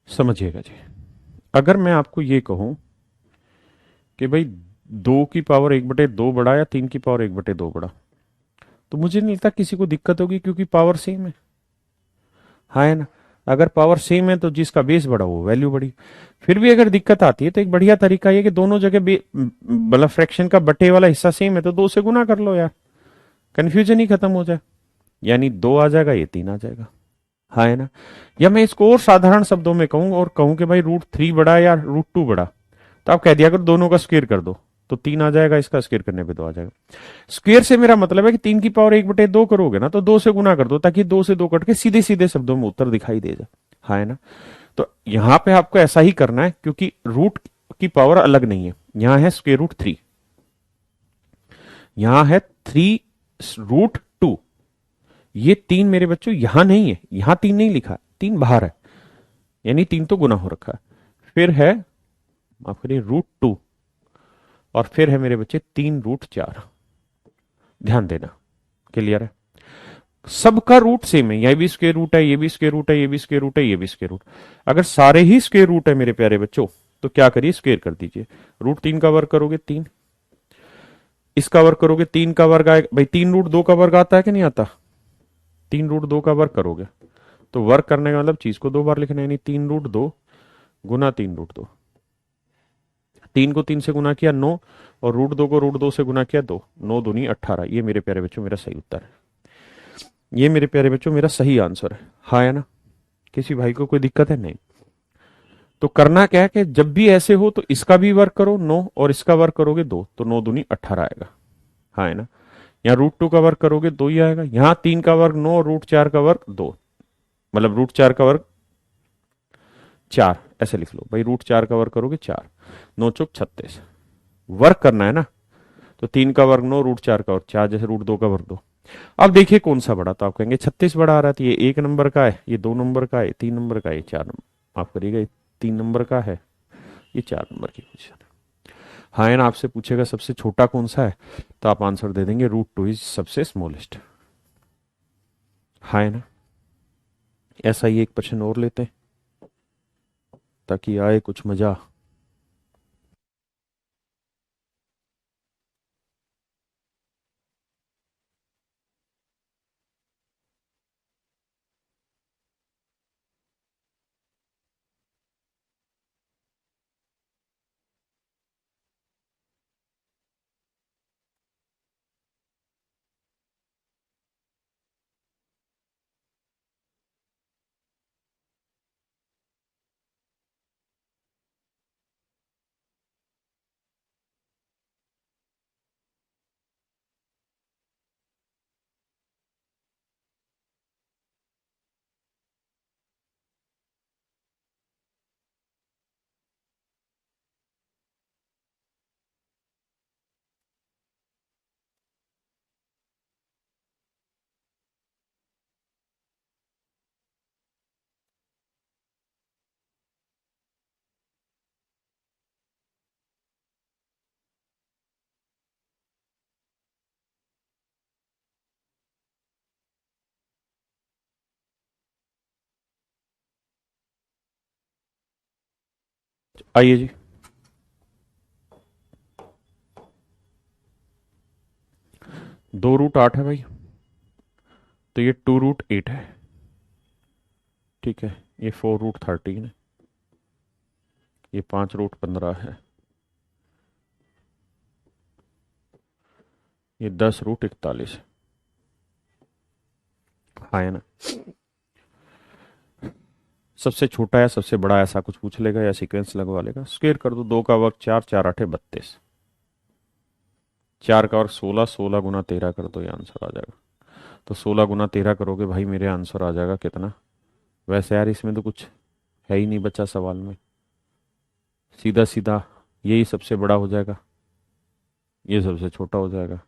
समझिएगा जी। अगर मैं आपको ये कहूं कि भाई 2 की पावर 1/2 बड़ा या 3 की पावर 1/2 बड़ा, तो मुझे नहीं लगता किसी को दिक्कत होगी, क्योंकि पावर सेम है। हाँ है ना। अगर पावर सेम है तो जिसका बेस बड़ा वो वैल्यू बड़ी। फिर भी अगर दिक्कत आती है तो एक बढ़िया तरीका ये कि दोनों जगह मतलब फ्रैक्शन का बटे वाला हिस्सा सेम है तो 2 से गुना कर लो यार, कंफ्यूजन ही खत्म हो जाए। यानी 2 आ जाएगा, ये 3 आ जाएगा। हाँ है ना। या मैं इसको और साधारण शब्दों में कहूं और कहूं कि भाई √3 बड़ा या √2 बड़ा, तो आप कह दिया अगर दोनों का स्क्वेयर कर दो तो 3 आ जाएगा, इसका स्क्वेयर करने पे 2 आ जाएगा। स्क्वेयर से मेरा मतलब है कि 3 की पावर 1/2 करोगे ना तो 2 से गुना कर दो, ताकि 2 से 2 कट के सीधे सीधे शब्दों में उत्तर दिखाई दे जाए। हाँ है ना। तो यहां पे आपको ऐसा ही करना है, क्योंकि रूट की पावर अलग नहीं है। यहां है √3, यहां है 3 √2। ये 3 मेरे बच्चों यहां नहीं है, यहां 3 नहीं लिखा, 3 बाहर है, यानी 3 तो गुना हो रखा है। फिर है, माफ करिए, √2, और फिर है मेरे बच्चे 3 √4। ध्यान देना, क्लियर है। सबका रूट सेम है, यह भी स्क्वेयर रूट है, ये भी स्क्वेयर रूट है, ये भी स्क्वेयर रूट है, ये भी स्क्वेयर रूट। अगर सारे ही स्क्वेयर रूट है मेरे प्यारे बच्चों, तो क्या करिए, स्क्वेयर कर दीजिए। √3 का वर्ग करोगे 3, इसका वर्ग करोगे 3 का वर्ग आएगा भाई, 3 √2 का वर्ग आता है कि नहीं आता? 3 √2 का वर्ग करोगे तो वर्ग करने का मतलब चीज को 2 बार लिखना है, यानी 3 √2 गुना 3 √2। 3 को 3 से गुना किया 9, और √2 को √2 से गुना किया 2, 9 दूनी 18। ये मेरे प्यारे बच्चों मेरा सही उत्तर है। ये मेरे प्यारे बच्चों मेरा सही आंसर है। हाँ है ना। किसी भाई को कोई दिक्कत है? नहीं। तो करना क्या है कि जब भी ऐसे हो तो इसका भी वर्ग करो 9, और इसका वर्ग करोगे 2, तो 9 दूनी 18 आएगा। हाँ है ना। यहाँ √2 का वर्ग करोगे 2 ही आएगा, यहाँ 3 का वर्ग 9, और √4 का वर्ग 2, मतलब √4 का वर्ग 4, ऐसे लिख लो भाई। √4 का वर्ग करोगे 4, 9 × 36, वर्ग करना है ना। तो 3 का वर्ग 9, √4 का वर्ग 4, जैसे √2 का वर्ग 2। अब देखिए कौन सा बड़ा, तो आप कहेंगे 36 बड़ा आ रहा है। ये 1 नंबर का है, ये 2 नंबर का है, 3 नंबर का है, ये 4 नंबर, आप करिएगा, ये 3 नंबर का है, ये 4 नंबर की पोजीशन है। हाँ है ना। आपसे पूछेगा सबसे छोटा कौन सा है, तो आप आंसर दे देंगे √2 इज सबसे स्मॉलेस्ट। हाँ है ना। ऐसा ही एक प्रश्न और लेते हैं ताकि आए कुछ मजा। आइए जी। 2 √8 है भाई, तो ये 2 √8 है। ठीक है। ये 4 √13 है, ये 5 √15 है, ये 10 √41 है। हाँ है ना। सबसे छोटा या सबसे बड़ा ऐसा कुछ पूछ लेगा या सीक्वेंस लगवा लेगा। स्क्वेयर कर दो, 2 का वर्ग 4, 4 × 8 = 32, 4 का वर्ग 16, 16 × 13 कर दो, ये आंसर आ जाएगा। तो 16 × 13 करोगे भाई, मेरे आंसर आ जाएगा कितना। वैसे यार इसमें तो कुछ है ही नहीं बचा सवाल में, सीधा सीधा यही सबसे बड़ा हो जाएगा, ये सबसे छोटा हो जाएगा।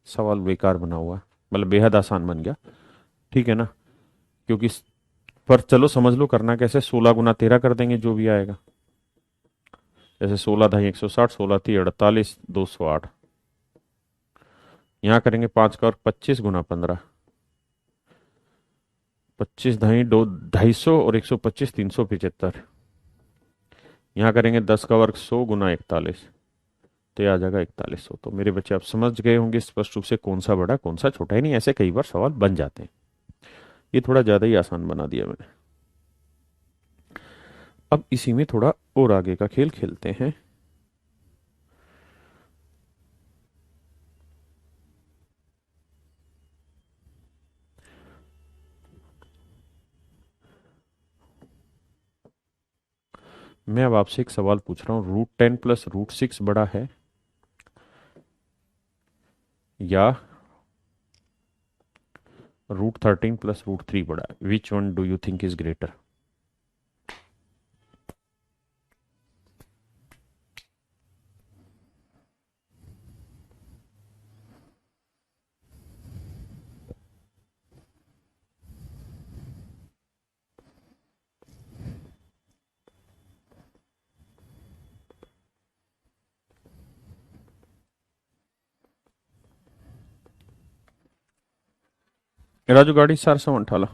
सवाल बेकार बना हुआ है, मतलब बेहद आसान बन गया। ठीक है ना। क्योंकि पर चलो समझ लो करना कैसे, 16 × 13 कर देंगे जो भी आएगा। जैसे 16 × 2 = 160, 16 × 3 = 48, 208। यहाँ करेंगे 5 का और 25 × 15, 25 × 2 = 250 और 125 375। यहाँ करेंगे 10 का वर्ग 100 × 41, तो ये आ जाएगा 4100। तो मेरे बच्चे आप समझ गए होंगे स्पष्ट रूप से कौन सा बड़ा कौन सा छोटा है। नहीं ऐसे कई बार सवाल बन जाते हैं, ये थोड़ा ज़्यादा ही आसान बना दिया मैंने। अब इसी में थोड़ा और आगे का खेल खेलते हैं। मैं अब आपसे एक सवाल पूछ रहा हूँ, √10 + √6 बड़ा है या √13 + √3 बड़ा है? Which one do you think is greater? Raju गाड़ी सारसा ठाला।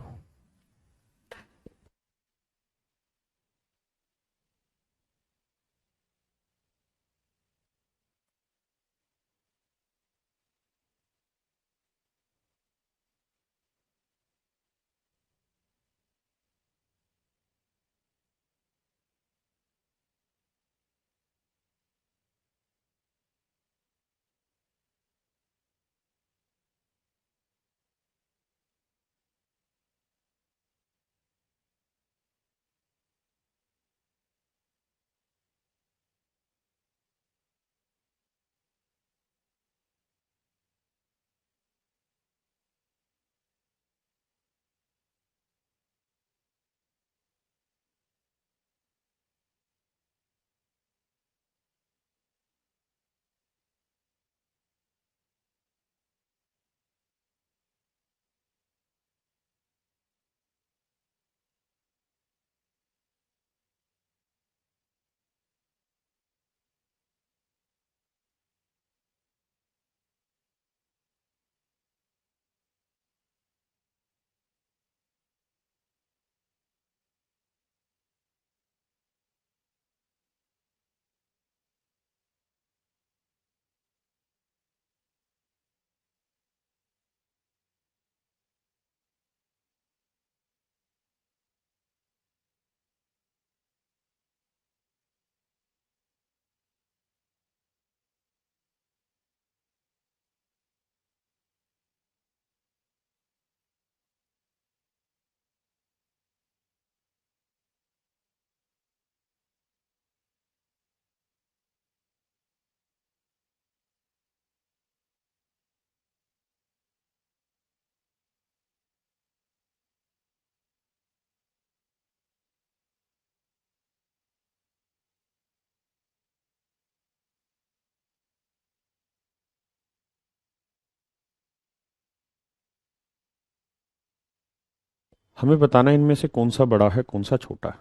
हमें बताना है इनमें से कौन सा बड़ा है कौन सा छोटा है।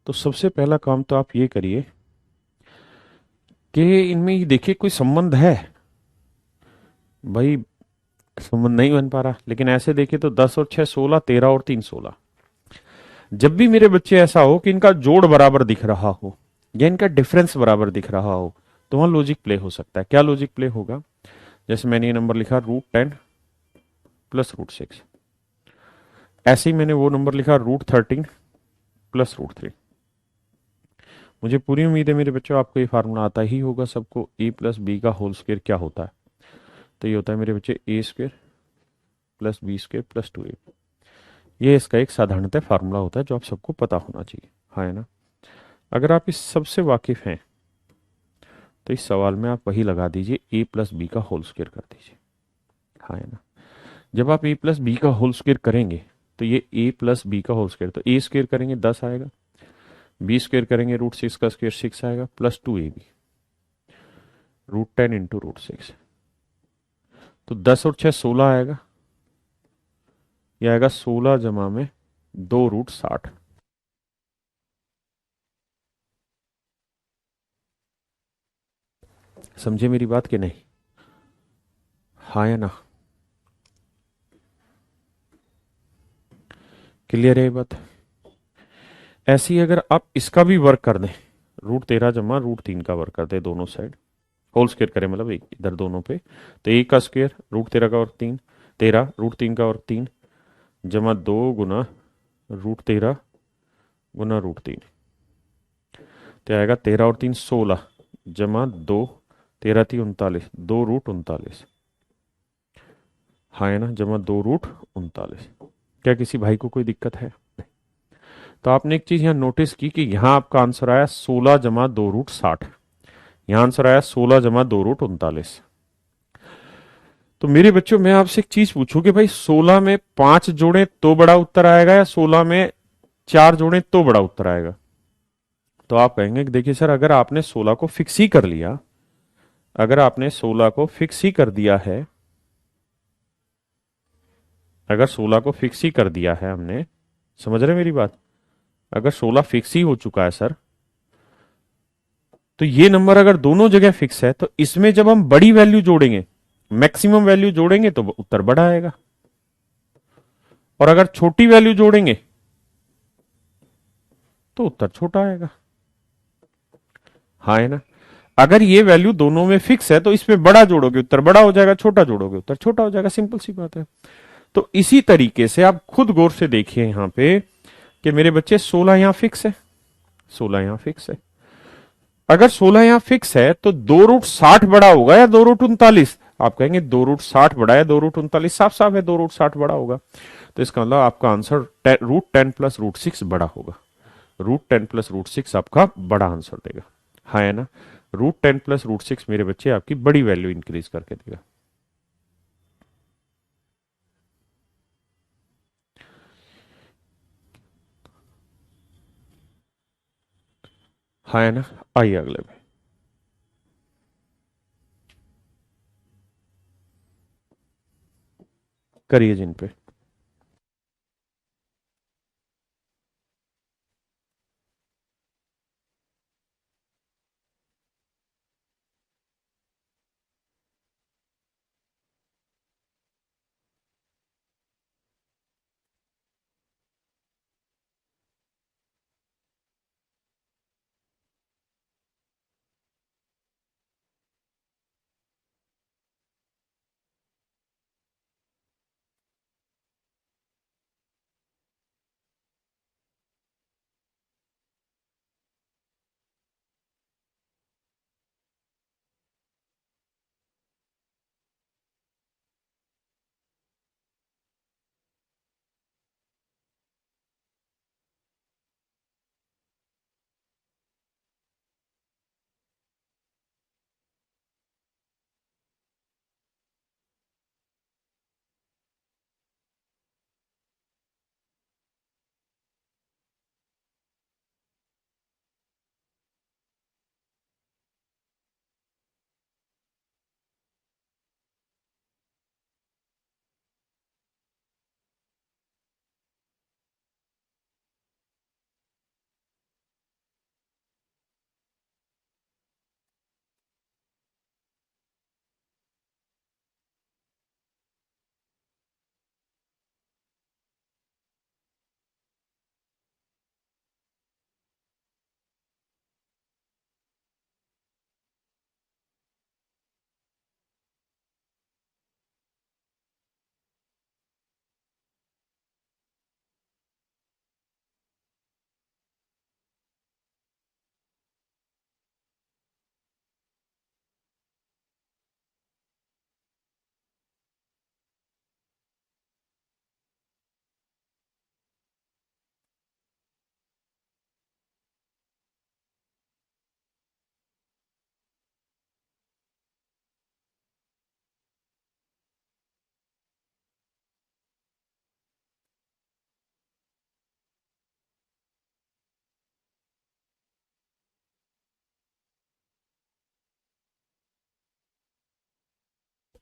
तो सबसे पहला काम तो आप ये करिए कि इनमें ये देखिए कोई संबंध है। भाई संबंध नहीं बन पा रहा, लेकिन ऐसे देखिए तो 10 और 6 16, 13 और 3 16। जब भी मेरे बच्चे ऐसा हो कि इनका जोड़ बराबर दिख रहा हो या इनका डिफरेंस बराबर दिख रहा हो, तो वहां लॉजिक प्ले हो सकता है। क्या लॉजिक प्ले होगा? जैसे मैंने ये नंबर लिखा √10 + √6, ऐसे ही मैंने वो नंबर लिखा √13 + √3। मुझे पूरी उम्मीद है मेरे बच्चों आपको ये फार्मूला आता ही होगा सबको। a + b² क्या होता है? तो ये होता है मेरे बच्चे a² + b² + 2ab। ये इसका एक साधारणतः फार्मूला होता है जो आप सबको पता होना चाहिए, हाँ है ना। अगर आप इस सबसे वाकिफ हैं तो इस सवाल में आप वही लगा दीजिए, a + b² कर दीजिए, हाँ है ना। जब आप a + b² करेंगे तो ये a + b² तो a² करेंगे 10 आएगा, b² करेंगे √6 का स्क्वायर 6 आएगा, + 2ab, √10 × √6। तो 10 और 6 16 आएगा, यह आएगा 16 जमा में 2√60। समझे मेरी बात कि नहीं? हाँ या ना? क्लियर है ये बात? ऐसे ही अगर आप इसका भी वर्क कर दें, √13 जमा √3 का वर्क कर दें दोनों साइड, होल स्क्वायर करें, मतलब एक इधर दोनों पे, तो एक का स्क्वायर √13 का वर्ग 3, 13 √3 का वर्ग 3, जमा 2 गुना √13 गुना √3, तो आएगा 13 और 3 16, जमा 2, 13 3 39, 2√39। हाँ है ना, जमा 2√39। क्या किसी भाई को कोई दिक्कत है? तो आपने एक चीज यहां नोटिस की कि यहां आपका आंसर आया 16 जमा 2√60, यहां आंसर आया 16 जमा 2√39। तो मेरे बच्चों, मैं आपसे एक चीज पूछूं कि भाई 16 में 5 जोड़े तो बड़ा उत्तर आएगा या 16 में 4 जोड़े तो बड़ा उत्तर आएगा? तो आप कहेंगे कि देखिए सर, अगर आपने 16 को फिक्स ही कर लिया, अगर आपने 16 को फिक्स ही कर दिया है, अगर 16 को फिक्स ही कर दिया है हमने, समझ रहे मेरी बात? अगर 16 फिक्स ही हो चुका है सर, तो ये नंबर अगर दोनों जगह फिक्स है, तो इसमें जब हम बड़ी वैल्यू जोड़ेंगे, मैक्सिमम वैल्यू जोड़ेंगे, तो उत्तर बड़ा आएगा, और अगर छोटी वैल्यू जोड़ेंगे तो उत्तर छोटा आएगा। हाँ है ना? अगर ये वैल्यू दोनों में फिक्स है, तो इसमें बड़ा जोड़ोगे उत्तर बड़ा हो जाएगा, छोटा जोड़ोगे उत्तर छोटा हो जाएगा, सिंपल सी बात है। तो इसी तरीके से आप खुद गौर से देखिए यहां पे कि मेरे बच्चे 16 यहां फिक्स है, 16 यहां फिक्स है। अगर 16 यहां फिक्स है, तो 2√60 बड़ा होगा या 2√39? आप कहेंगे 2√60 बड़ा है, 2√39 साफ साफ है 2√60 बड़ा होगा। तो इसका मतलब आपका आंसर √10 प्लस √6 बड़ा होगा, √10 प्लस √6 आपका बड़ा आंसर देगा। हाँ है ना? √10 प्लस √6 मेरे बच्चे आपकी बड़ी वैल्यू इंक्रीज करके देगा। हाँ है ना? आइए अगले पे। करिए जिन पे।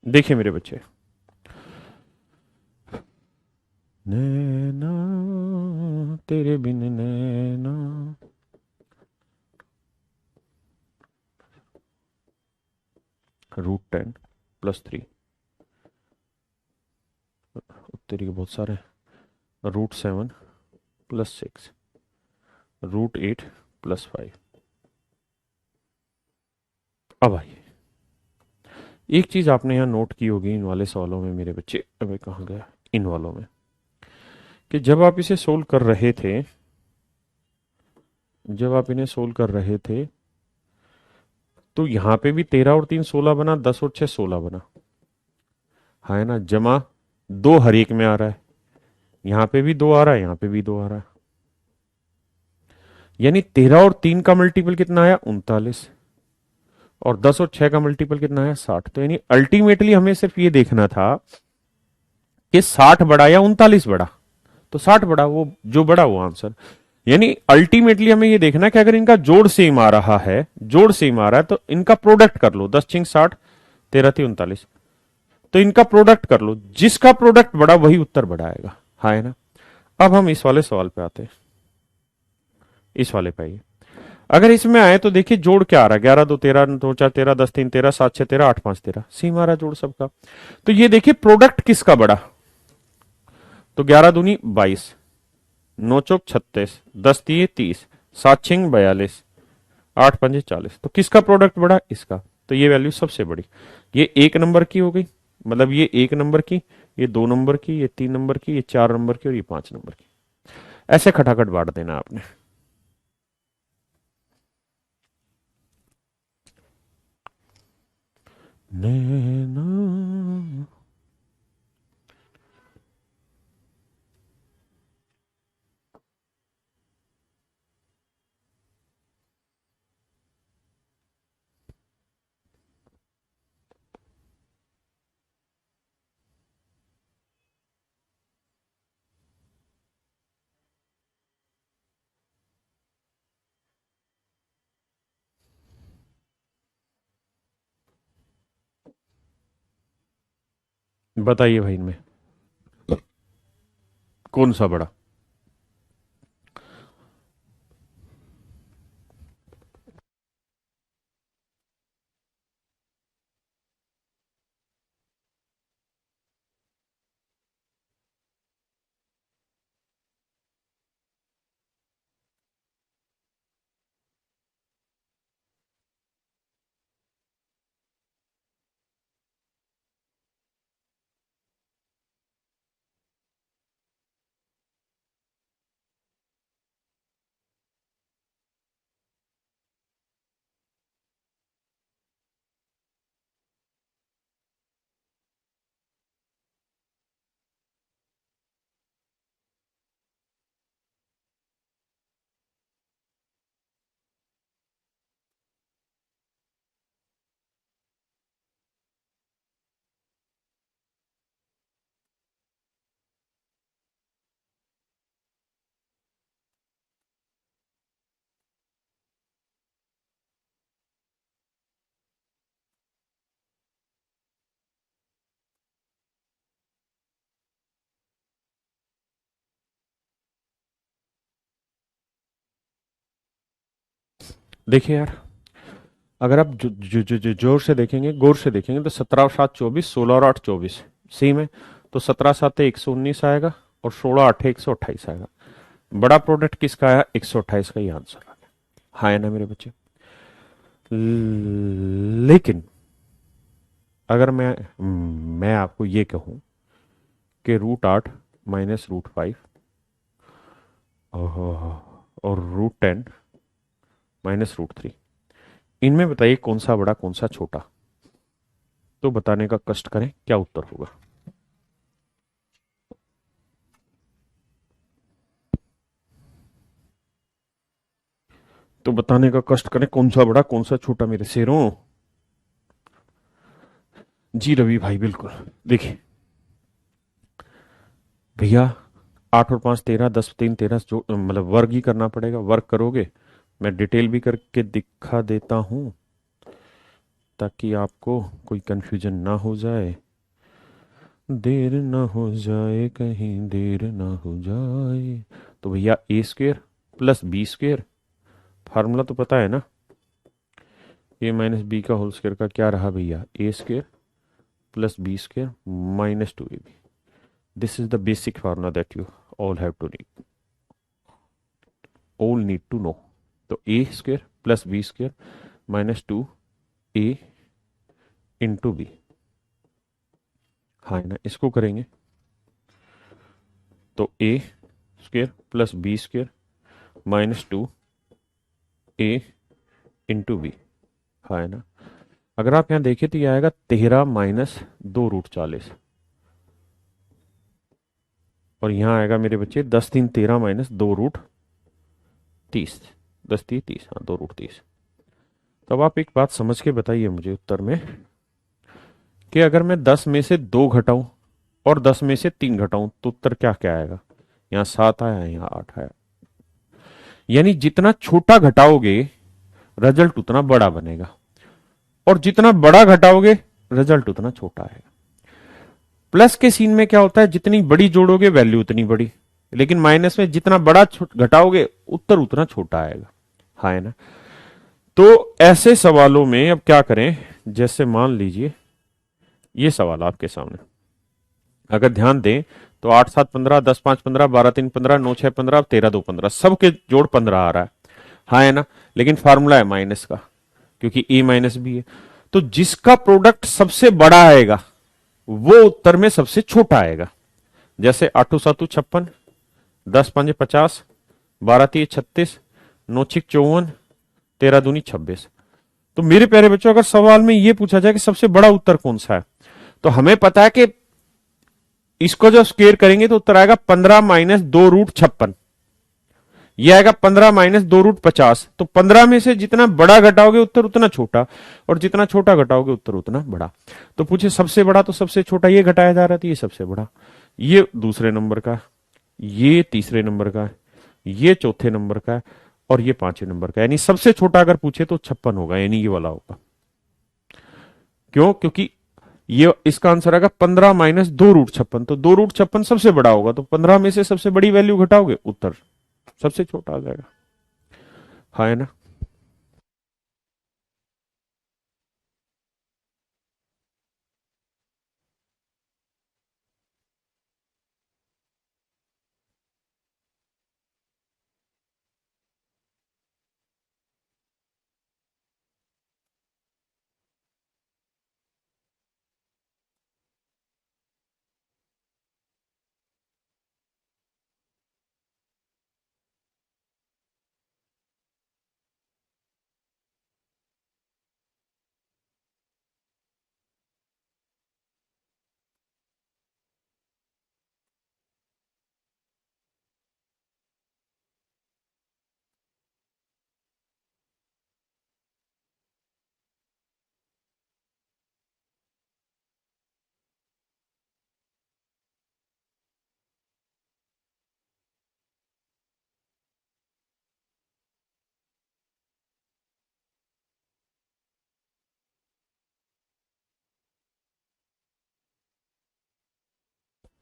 देखिए मेरे बच्चे, नैना तेरे बिन नैना। √10 +3, तेरी के बहुत सारे, √7 +6, √8 +5। अब आइए, एक चीज आपने यहाँ नोट की होगी इन वाले सवालों में मेरे बच्चे, अबे कहाँ गया, इन वालों में, कि जब आप इसे सोल्व कर रहे थे, जब आप इन्हें सोल्व कर रहे थे, तो यहाँ पे भी 13 और 3 16 बना, 10 और 6 16 बना, हाँ है ना, जमा 2 हर एक में आ रहा है, यहाँ पे भी 2 आ रहा है, यहाँ पे भी 2 आ रहा है, यानी 13 और 3 का मल्टीपल कितना आया, 39, और 10 और 6 का मल्टीपल कितना आया, 60। तो यानी अल्टीमेटली हमें सिर्फ ये देखना था कि 60 बड़ा या 39 बड़ा, तो 60 बड़ा, वो जो बड़ा वो आंसर। यानी अल्टीमेटली हमें ये देखना है कि अगर इनका जोड़ सेम आ रहा है, जोड़ सेम आ रहा है, तो इनका प्रोडक्ट कर लो, 10 × 6 = 60, 13 × 3 = 39, तो इनका प्रोडक्ट कर लो, जिसका प्रोडक्ट बड़ा वही उत्तर बड़ा आएगा, हाँ है ना। अब हम इस वाले सवाल पे आते हैं, इस वाले पे आइए। अगर इसमें आए तो देखिए जोड़ क्या आ रहा है, 11 2 13 2 4 13 10 3 13 7 6 13 8 5 13, सेम आ रहा है जोड़ सबका। तो ये देखिए प्रोडक्ट किसका बड़ा, तो 11 दूनी 22, 9 चौक 36, 10 तिये 30, 7 छिंग 42, 8 पंजे 40, तो किसका प्रोडक्ट बड़ा, इसका। तो ये वैल्यू सबसे बड़ी, ये 1 नंबर की हो गई, मतलब ये 1 नंबर की, ये 2 नंबर की, ये 3 नंबर की, ये 4 नंबर की, और ये 5 नंबर की। ऐसे खटाखट बांट देना आपने। नैना, बताइए भाई इनमें कौन सा बड़ा। देखिए यार, अगर आप जोर से देखेंगे, गौर से देखेंगे, तो 17 और 7 24, 16 और 8 24 सेम है, तो 17 7 119 आएगा, और 16 8 128 आएगा। बड़ा प्रोडक्ट किसका आया, 128 का ही आंसर आ गया, हाँ है ना मेरे बच्चे। लेकिन अगर मैं आपको ये कहूं कि √8 -√5 और √10 -√3, इनमें बताइए कौन सा बड़ा कौन सा छोटा, तो बताने का कष्ट करें, क्या उत्तर होगा। तो बताने का कष्ट करें, कौन सा बड़ा कौन सा छोटा मेरे शेरों। जी रवि भाई बिल्कुल। देखिए भैया, 8 और 5 13, 10 3 13, जो मतलब वर्ग ही करना पड़ेगा, वर्ग करोगे, मैं डिटेल भी करके दिखा देता हूं ताकि आपको कोई कंफ्यूजन ना हो जाए, देर ना हो जाए, कहीं देर ना हो जाए। तो भैया A square plus B square, formula तो पता है ना, ए माइनस बी का होल स्क्वेयर का क्या रहा भैया, A square plus B square minus 2ab। This is the basic formula that you all need to know. तो A square plus B square minus 2a into B, हाँ है ना, इसको करेंगे तो A square plus B square minus 2a into B, हाँ है ना। अगर आप यहां देखें तो ये आएगा 13 माइनस 2√40, और यहां आएगा मेरे बच्चे 10×3 = 13 माइनस 2√30, 10×3 = 30, हाँ 2√30। तो अब आप एक बात समझ के बताइए मुझे उत्तर में कि अगर मैं 10 में से 2 घटाऊं और 10 में से 3 घटाऊं तो उत्तर क्या क्या आएगा। यहां 7 आया, यहां 8 आया, यानी जितना छोटा घटाओगे रिजल्ट उतना बड़ा बनेगा, और जितना बड़ा घटाओगे रिजल्ट उतना छोटा आएगा। प्लस के सीन में क्या होता है, जितनी बड़ी जोड़ोगे वैल्यू उतनी बड़ी, लेकिन माइनस में जितना बड़ा घटाओगे उत्तर उतना छोटा आएगा, हाँ है ना। तो ऐसे सवालों में अब क्या करें, जैसे मान लीजिए ये सवाल आपके सामने, अगर ध्यान दें तो 8×7 = 15, 10×5 = 15, 12×3 = 15, 9×6 = 15, 13×2 = 15, सबके जोड़ 15 आ रहा है, हाँ है ना। लेकिन फार्मूला है माइनस का, क्योंकि ए माइनस बी है। तो जिसका प्रोडक्ट सबसे बड़ा आएगा वो उत्तर में सबसे छोटा आएगा। जैसे 8×7 = 56, 10×5 = 50, 12×3 = 36, 9×6 = 54, 13×2 = 26। तो मेरे प्यारे बच्चों, अगर सवाल में यह पूछा जाए कि सबसे बड़ा उत्तर कौन सा है, तो हमें पता है कि इसको जब स्क्वेयर करेंगे तो उत्तर आएगा 15 माइनस 2√56, यह आएगा 15 माइनस 2√50। तो 15 में से जितना बड़ा घटाओगे उत्तर उतना छोटा, और जितना छोटा घटाओगे उत्तर उतना बड़ा। तो पूछे सबसे बड़ा, तो सबसे छोटा ये घटाया जा रहा था, ये सबसे बड़ा, ये दूसरे नंबर का, ये तीसरे नंबर का, ये चौथे नंबर का, और ये पांचवें नंबर का। यानी सबसे छोटा अगर पूछे तो 56 होगा, यानी ये वाला होगा। क्यों? क्योंकि ये इसका आंसर आएगा 15 माइनस 2√56, तो 2√56 सबसे बड़ा होगा, तो 15 में से सबसे बड़ी वैल्यू घटाओगे उत्तर सबसे छोटा आ जाएगा, हाँ है ना।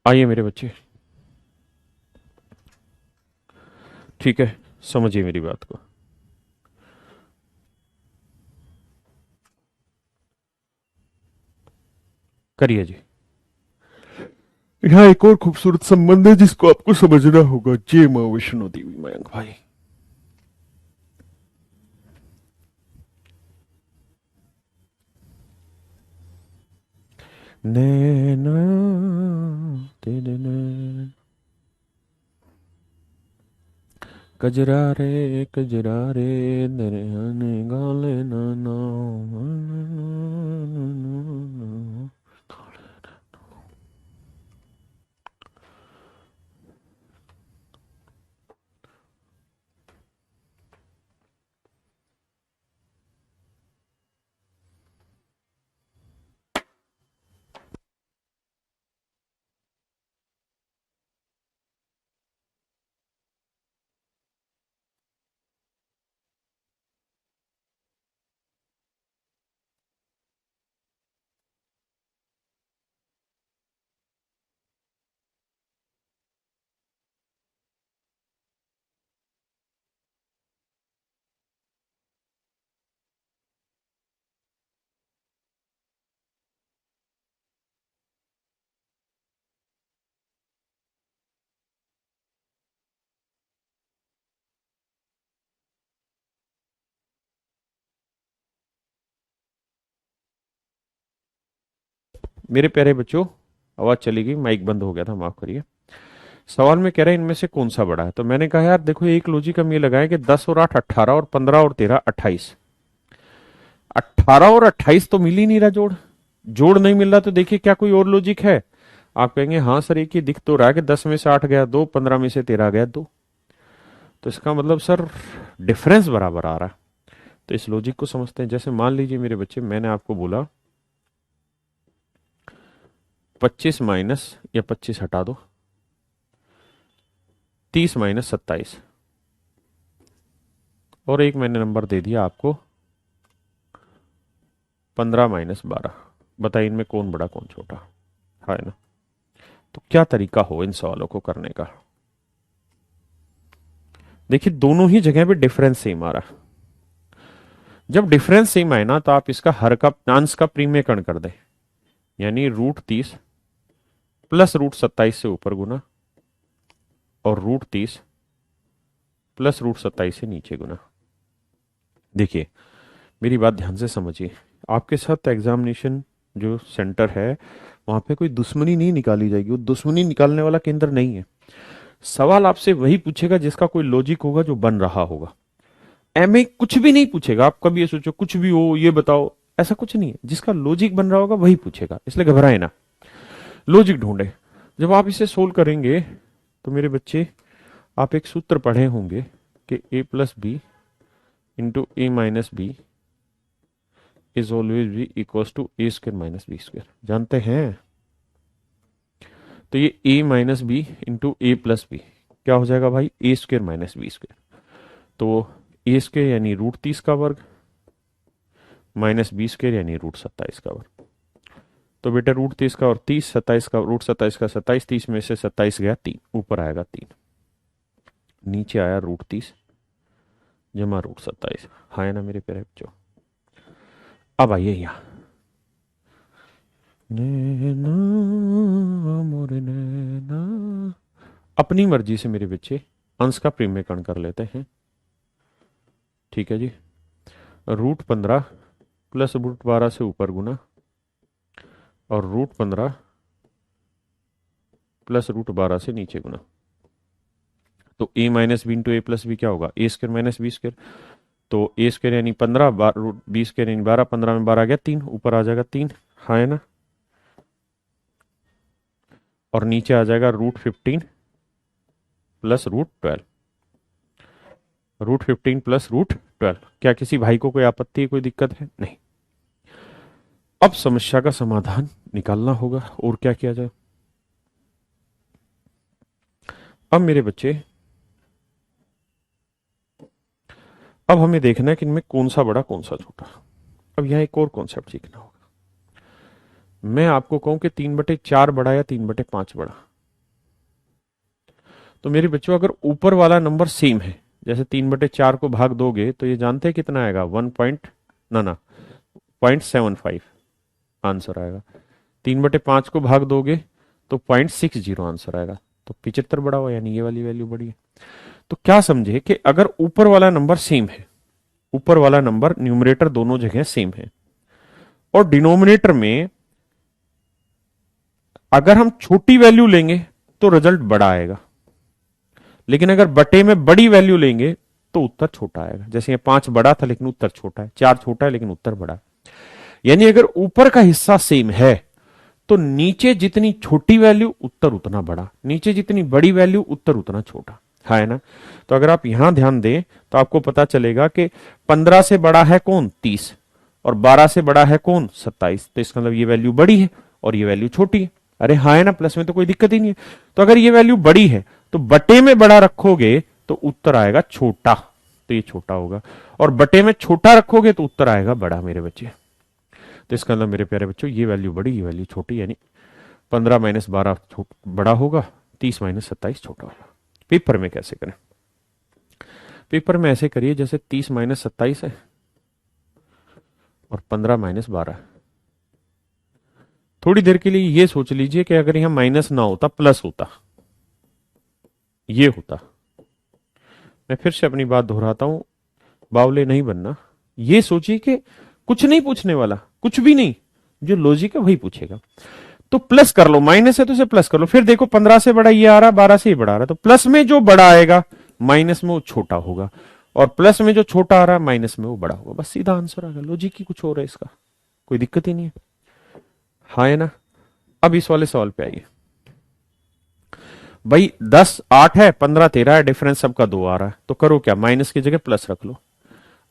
आइए मेरे बच्चे, ठीक है, समझिए मेरी बात को। करिए जी। यहाँ एक और खूबसूरत संबंध है जिसको आपको समझना होगा। जय मां वैष्णो देवी। मयंक भाई, नैना तेरे नैन, कजरा रे दरियाने गाले नाना। मेरे प्यारे बच्चों, आवाज चली गई, माइक बंद हो गया था, माफ करिए। सवाल में कह रहे हैं इनमें से कौन सा बड़ा है, तो मैंने कहा यार देखो एक लॉजिक हम ये लगाएं कि 10 और 8 18 और 15 और 13 28। 18 और 28 तो मिल ही नहीं रहा, जोड़ जोड़ नहीं मिल रहा, तो देखिए क्या कोई और लॉजिक है? आप कहेंगे हाँ सर एक ही दिख तो रहा है कि 10 में से 8 गया 2, 15 में से 13 गया 2, तो इसका मतलब सर डिफरेंस बराबर आ रहा है। तो इस लॉजिक को समझते हैं। जैसे मान लीजिए मेरे बच्चे, मैंने आपको बोला 25 माइनस या 25 हटा दो, 30 माइनस 27, और एक मैंने नंबर दे दिया आपको 15 माइनस 12। बताइए इनमें कौन बड़ा कौन छोटा है ना? तो क्या तरीका हो इन सवालों को करने का? देखिए दोनों ही जगह पे डिफरेंस सेम आ रहा। जब डिफरेंस सेम आए ना तो आप इसका हर का अंश का प्रीमेयकरण कर दें, यानी √30 प्लस √27 से ऊपर गुना और √30 प्लस √27 से नीचे गुना। देखिए मेरी बात ध्यान से समझिए, आपके साथ एग्जामिनेशन जो सेंटर है वहां पे कोई दुश्मनी नहीं निकाली जाएगी, वो दुश्मनी निकालने वाला केंद्र नहीं है। सवाल आपसे वही पूछेगा जिसका कोई लॉजिक होगा, जो बन रहा होगा। एमए कुछ भी नहीं पूछेगा, आप कभी ये सोचो कुछ भी हो ये बताओ, ऐसा कुछ नहीं है। जिसका लॉजिक बन रहा होगा वही पूछेगा, इसलिए घबराए ना, लॉजिक ढूंढे। जब आप इसे सोल्व करेंगे तो मेरे बच्चे आप एक सूत्र पढ़े होंगे कि a+b into a minus B is always B equal to a² - b²। जानते हैं? तो ये a minus B into a+b क्या हो जाएगा भाई? a² - b²। तो a² यानी √30 का वर्ग माइनस b² यानी √27 का वर्ग। तो बेटा √30 का और 30, 27 का, √27 का 27, 30 में से 27 गया 3, ऊपर आएगा 3, नीचे आया √30 जमा √27। हाँ है ना मेरे प्यारे बच्चों? अब आइए यहाँ, नैना मोरे नैना, अपनी मर्जी से मेरे बच्चे अंश का प्रीमेयकरण कर लेते हैं। ठीक है जी, √15 प्लस √12 से ऊपर गुना और √15 प्लस √12 से नीचे गुना। तो a minus B into a+b क्या होगा? a² - b²। तो a² यानी 15, b² यानी 12, 15 में 12 गया 3, ऊपर आ जाएगा 3। हाँ है ना? और नीचे आ जाएगा √15 प्लस √12, √15 प्लस √12। क्या किसी भाई को कोई आपत्ति है, कोई दिक्कत है? नहीं। अब समस्या का समाधान निकालना होगा, और क्या किया जाए? अब मेरे बच्चे, अब हमें देखना है कि इनमें कौन सा बड़ा कौन सा छोटा। अब यहां एक और कॉन्सेप्ट सीखना होगा। मैं आपको कहूं कि 3/4 बड़ा या 3/5 बड़ा, तो मेरे बच्चों अगर ऊपर वाला नंबर सेम है, जैसे 3/4 को भाग दोगे तो ये जानते हैं कितना आएगा? 1 पॉइंट ना 0.75 आंसर आएगा। 3/5 को भाग दोगे तो 0.60 आंसर आएगा। तो 75 बड़ा हुआ, यानी ये वाली वैल्यू बड़ी है। तो क्या समझे कि अगर ऊपर वाला नंबर सेम है, ऊपर वाला नंबर न्यूमरेटर दोनों जगह सेम है, और डिनोमिनेटर में अगर हम छोटी वैल्यू लेंगे तो रिजल्ट बड़ा आएगा, लेकिन अगर बटे में बड़ी वैल्यू लेंगे तो उत्तर छोटा आएगा। जैसे ये 5 बड़ा था लेकिन उत्तर छोटा है, 4 छोटा है लेकिन उत्तर बड़ा है। यानी अगर ऊपर का हिस्सा सेम है तो नीचे जितनी छोटी वैल्यू उत्तर उतना बड़ा, नीचे जितनी बड़ी वैल्यू उत्तर उतना छोटा, है ना? तो अगर आप यहां ध्यान दें तो आपको पता चलेगा कि 15 से बड़ा है कौन? 30, और 12 से बड़ा है कौन? 27। तो इसका मतलब ये वैल्यू बड़ी है और ये वैल्यू छोटी है। अरे हाँ है ना, प्लस में तो कोई दिक्कत ही नहीं है। तो अगर ये वैल्यू बड़ी है तो बटे में बड़ा रखोगे तो उत्तर आएगा छोटा, तो ये छोटा होगा, और बटे में छोटा रखोगे तो उत्तर आएगा बड़ा मेरे बच्चे। तो इसका मतलब मेरे प्यारे बच्चों, ये वैल्यू बड़ी, ये वैल्यू छोटी, यानी 15 - 12 बड़ा होगा, 30 - 27 छोटा होगा। पेपर में कैसे करें? पेपर में ऐसे करिए जैसे 30 - 27 है और 15 - 12। थोड़ी देर के लिए ये सोच लीजिए कि अगर यहां माइनस ना होता, प्लस होता, ये होता। मैं फिर से अपनी बात दोहराता हूं, बावले नहीं बनना। ये सोचिए कि कुछ नहीं पूछने वाला, कुछ भी नहीं, जो लॉजिक है वही पूछेगा। तो प्लस कर लो, माइनस है तो इसे प्लस कर लो। फिर देखो 15 से बड़ा ये आ रहा, 12 से ये बड़ा आ रहा, तो प्लस में जो बड़ा आएगा माइनस में वो छोटा होगा, और प्लस में जो छोटा आ रहा है माइनस में वो बड़ा होगा। बस सीधा आंसर आ गया। लॉजिक ही कुछ और है इसका, कोई दिक्कत ही नहीं है। हाँ है ना। अब इस वाले सवाल पे आइए भाई। 10 8 है, 15 13 है, डिफरेंस सबका 2 आ रहा है, तो करो क्या, माइनस की जगह प्लस रख लो।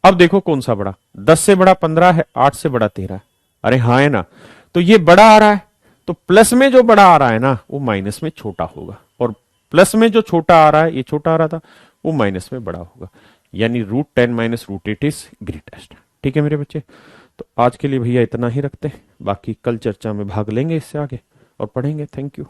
अब देखो कौन सा बड़ा, 10 से बड़ा 15 है, 8 से बड़ा 13 है। अरे हाँ है ना, तो ये बड़ा आ रहा है, तो प्लस में जो बड़ा आ रहा है ना वो माइनस में छोटा होगा, और प्लस में जो छोटा आ रहा है, ये छोटा आ रहा था, वो माइनस में बड़ा होगा। यानी √10 माइनस √8 इज ग्रेटेस्ट। ठीक है मेरे बच्चे, तो आज के लिए भैया इतना ही रखते हैं, बाकी कल चर्चा में भाग लेंगे इससे आगे और पढ़ेंगे। Thank you.